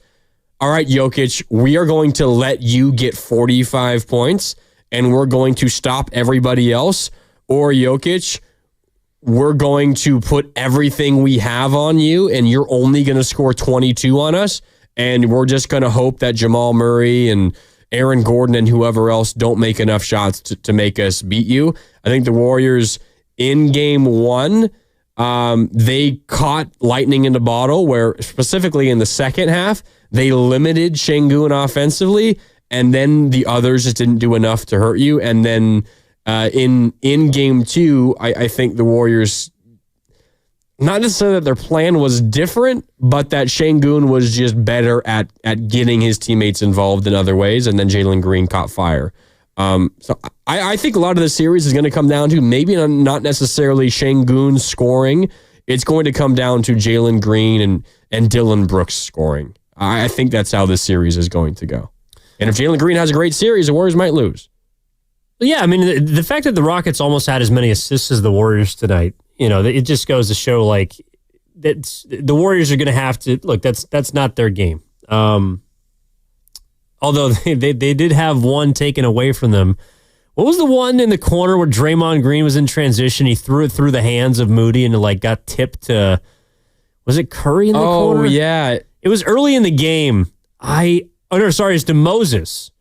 all right, Jokic, we are going to let you get 45 points, and we're going to stop everybody else, or Jokic, we're going to put everything we have on you, and you're only going to score 22 on us. And we're just going to hope that Jamal Murray and Aaron Gordon and whoever else don't make enough shots to make us beat you. I think the Warriors in game one, they caught lightning in the bottle where specifically in the second half, they limited Şengün offensively, and then the others just didn't do enough to hurt you. And then in game two, I think the Warriors, not necessarily that their plan was different, but that Şengün was just better at getting his teammates involved in other ways, and then Jalen Green caught fire. So I think a lot of the series is going to come down to maybe not necessarily Şengün scoring. It's going to come down to Jalen Green and Dylan Brooks scoring. I think that's how this series is going to go. And if Jalen Green has a great series, the Warriors might lose. Yeah, I mean, the fact that the Rockets almost had as many assists as the Warriors tonight, it just goes to show like that the Warriors are going to have to look. That's not their game. Although they did have one taken away from them. What was the one in the corner where Draymond Green was in transition? He threw it through the hands of Moody and it got tipped to. Was it Curry in the corner? Oh yeah, it was early in the game. It's to Moses.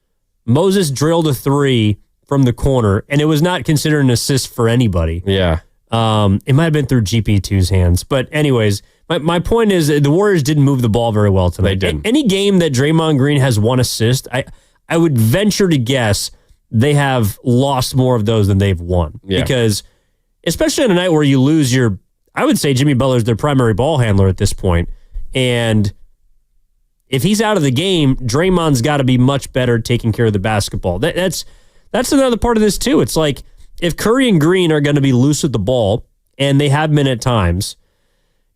Moses drilled a three from the corner, and it was not considered an assist for anybody. Yeah. It might have been through GP2's hands. But anyways, my point is the Warriors didn't move the ball very well tonight. They didn't. Any game that Draymond Green has one assist, I would venture to guess they have lost more of those than they've won. Yeah. Because especially on a night where you lose I would say Jimmy Butler is their primary ball handler at this point. And if he's out of the game, Draymond's got to be much better at taking care of the basketball. That's another part of this too. It's like, if Curry and Green are going to be loose with the ball, and they have been at times,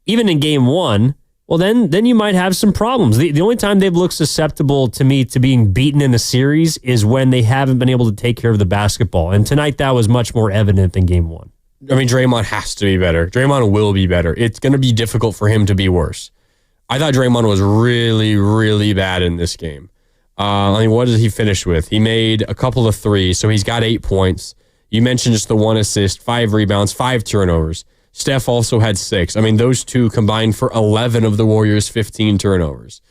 even in game one, well, then you might have some problems. The only time they've looked susceptible to me to being beaten in a series is when they haven't been able to take care of the basketball. And tonight that was much more evident than game one. I mean, Draymond has to be better. Draymond will be better. It's going to be difficult for him to be worse. I thought Draymond was really, really bad in this game. What did he finish with? He made a couple of threes, so he's got 8 points. You mentioned just the 1 assist, 5 rebounds, 5 turnovers. Steph also had 6. I mean, those two combined for 11 of the Warriors' 15 turnovers.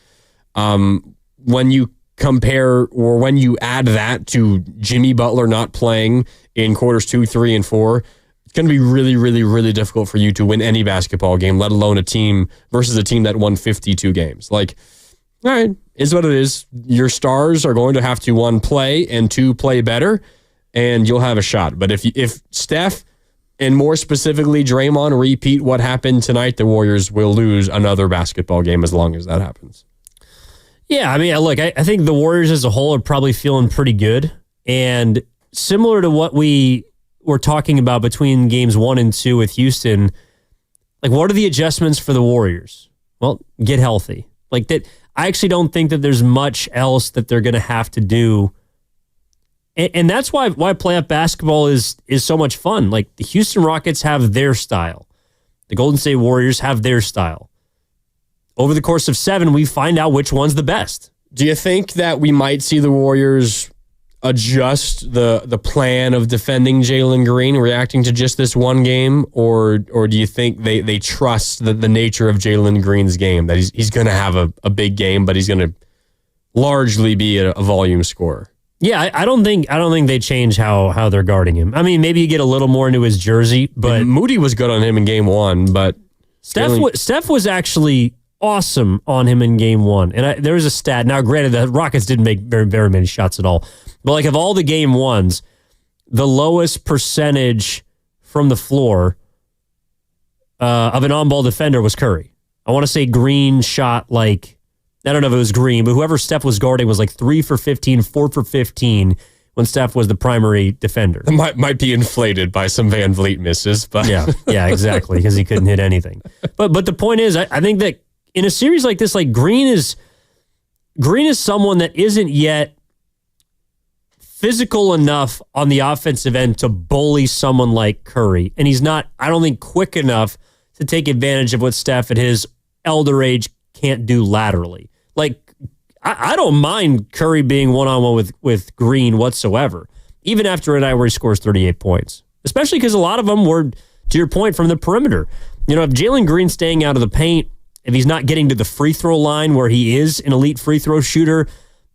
When you compare or when you add that to Jimmy Butler not playing in quarters 2, 3, and 4, it's going to be really, really, really difficult for you to win any basketball game, let alone a team versus a team that won 52 games. All right, is what it is. Your stars are going to have to, 1, play, and 2, play better, and you'll have a shot. But if Steph and more specifically Draymond repeat what happened tonight, the Warriors will lose another basketball game as long as that happens. Yeah, I mean, look, I think the Warriors as a whole are probably feeling pretty good. And similar to what we were talking about between games 1 and 2 with Houston, what are the adjustments for the Warriors? Well, get healthy. That. I actually don't think that there's much else that they're going to have to do. And that's why playoff basketball is so much fun. The Houston Rockets have their style. The Golden State Warriors have their style. Over the course of 7, we find out which one's the best. Do you think that we might see the Warriors adjust the plan of defending Jalen Green, reacting to just this one game? Or do you think they trust the nature of Jalen Green's game, that he's going to have a big game, but he's going to largely be a volume scorer? Yeah, I don't think they change how they're guarding him. I mean, maybe you get a little more into his jersey, but Moody was good on him in game 1, but Steph was actually awesome on him in game one. And there was a stat. Now, granted, the Rockets didn't make very, very many shots at all. But like of all the game ones, the lowest percentage from the floor of an on-ball defender was Curry. I want to say Green shot like, I don't know if it was Green, but whoever Steph was guarding was like 3 for 15, 4 for 15 when Steph was the primary defender. It might be inflated by some Van Vliet misses, but yeah, exactly, because he couldn't hit anything. But the point is, I think that in a series like this, like Green is someone that isn't yet physical enough on the offensive end to bully someone like Curry. And he's not, I don't think, quick enough to take advantage of what Steph at his elder age can't do laterally. Like, I don't mind Curry being one-on-one with Green whatsoever, even after a night where he scores 38 points, especially because a lot of them were, to your point, from the perimeter. You know, if Jalen Green's staying out of the paint, if he's not getting to the free throw line where he is an elite free throw shooter,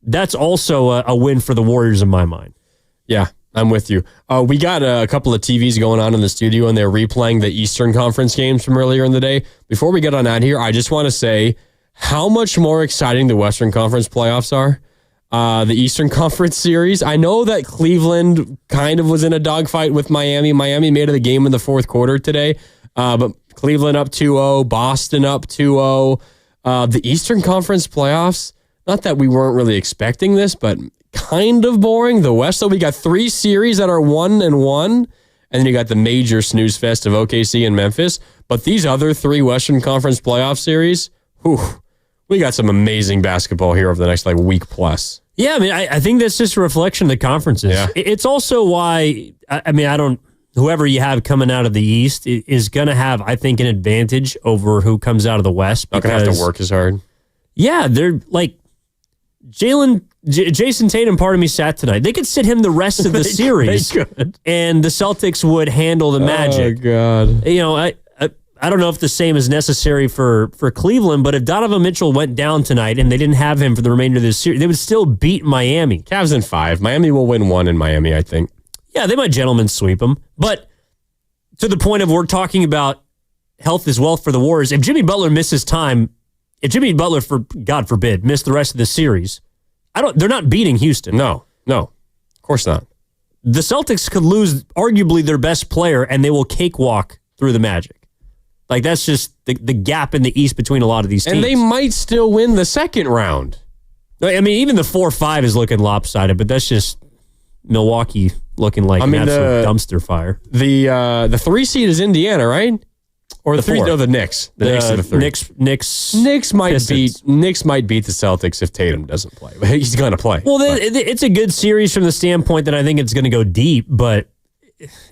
that's also a win for the Warriors in my mind. Yeah, I'm with you. We got a couple of TVs going on in the studio, and they're replaying the Eastern Conference games from earlier in the day. Before we get on out here, I just want to say how much more exciting the Western Conference playoffs are. The Eastern Conference series. I know that Cleveland kind of was in a dogfight with Miami. Miami made it the game in the fourth quarter today, but Cleveland up 2-0, Boston up 2-0. The Eastern Conference playoffs, not that we weren't really expecting this, but kind of boring. The West, though, we got 3 series that are 1-1, and then you got the major snooze fest of OKC and Memphis. But these other 3 Western Conference playoff series, we got some amazing basketball here over the next week plus. Yeah, I mean, I think that's just a reflection of the conferences. Yeah. It's also why, whoever you have coming out of the East is going to have, I think, an advantage over who comes out of the West. Not going to have to work as hard. Yeah, they're like Jason Tatum, part of me sat tonight. They could sit him the rest of the series. They could. And the Celtics would handle the Magic. Oh, God. You know, I don't know if the same is necessary for Cleveland, but if Donovan Mitchell went down tonight and they didn't have him for the remainder of this series, they would still beat Miami. Cavs in 5. Miami will win 1 in Miami, I think. Yeah, they might gentlemen sweep them. But to the point of we're talking about health is wealth for the Warriors, if Jimmy Butler misses time, if Jimmy Butler, for God forbid, missed the rest of the series, they're not beating Houston. No, of course not. The Celtics could lose arguably their best player, and they will cakewalk through the Magic. Like, that's just the gap in the East between a lot of these teams. And they might still win the second round. I mean, even the 4-5 is looking lopsided, but that's just Milwaukee looking like an absolute dumpster fire. The 3 seed is Indiana, right? Or the 3? No, the Knicks. The Knicks are the 3. Knicks might beat the Celtics if Tatum doesn't play. He's going to play. Well, it's a good series from the standpoint that I think it's going to go deep, but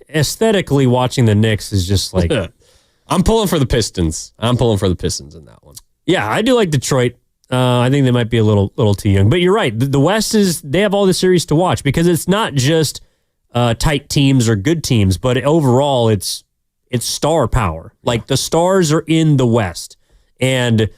aesthetically watching the Knicks is just like... I'm pulling for the Pistons. in that one. Yeah, I do like Detroit. I think they might be a little too young. But you're right. The West they have all the series to watch because it's not just tight teams or good teams, but overall it's star power. Like the stars are in the West. And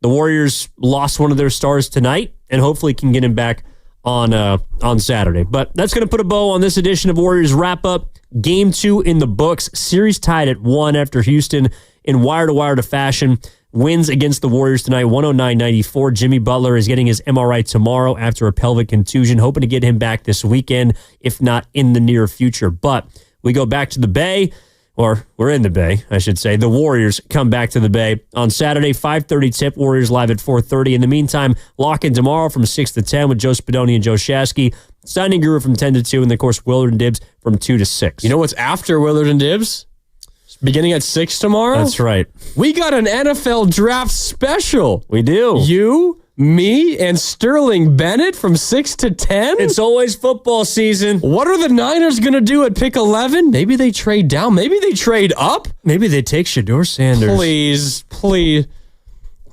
the Warriors lost one of their stars tonight and hopefully can get him back on Saturday. But that's going to put a bow on this edition of Warriors Wrap Up. Game 2 in the books. Series tied at 1 after Houston, in wire-to-wire fashion, wins against the Warriors tonight, 109-94. Jimmy Butler is getting his MRI tomorrow after a pelvic contusion, hoping to get him back this weekend, if not in the near future. But we go back to the Bay, or we're in the Bay, I should say. The Warriors come back to the Bay on Saturday, 5:30 tip. Warriors live at 4:30. In the meantime, lock in tomorrow from 6 to 10 with Joe Spadoni and Joe Shasky. Signing Guru from 10 to 2, and, of course, Willard and Dibbs from 2 to 6. You know what's after Willard and Dibbs? Beginning at 6 tomorrow? That's right. We got an NFL draft special. We do. You, me, and Sterling Bennett from 6 to 10? It's always football season. What are the Niners going to do at pick 11? Maybe they trade down. Maybe they trade up. Maybe they take Shedeur Sanders.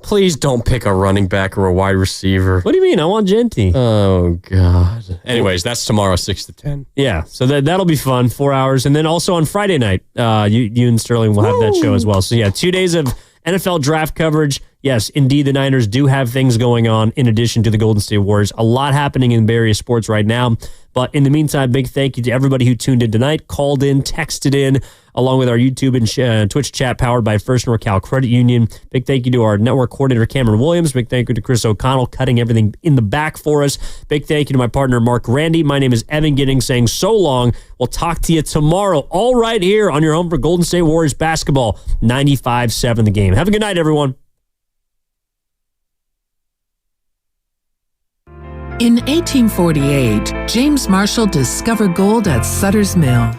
Please don't pick a running back or a wide receiver. What do you mean? I want Genty. Oh, God. Anyways, that's tomorrow, 6 to 10. Yeah, so that'll be fun, 4 hours. And then also on Friday night, you and Sterling will have that show as well. So, yeah, 2 days of NFL draft coverage. yes, indeed, the Niners do have things going on in addition to the Golden State Warriors. A lot happening in various sports right now. But in the meantime, big thank you to everybody who tuned in tonight, called in, texted in, along with our YouTube and Twitch chat powered by First NorCal Credit Union. Big thank you to our network coordinator, Cameron Williams. Big thank you to Chris O'Connell, cutting everything in the back for us. Big thank you to my partner, Mark Randy. My name is Evan Giddings, saying so long. We'll talk to you tomorrow, all right here on your home for Golden State Warriors basketball, 95-7 the game. Have a good night, everyone. In 1848, James Marshall discovered gold at Sutter's Mill.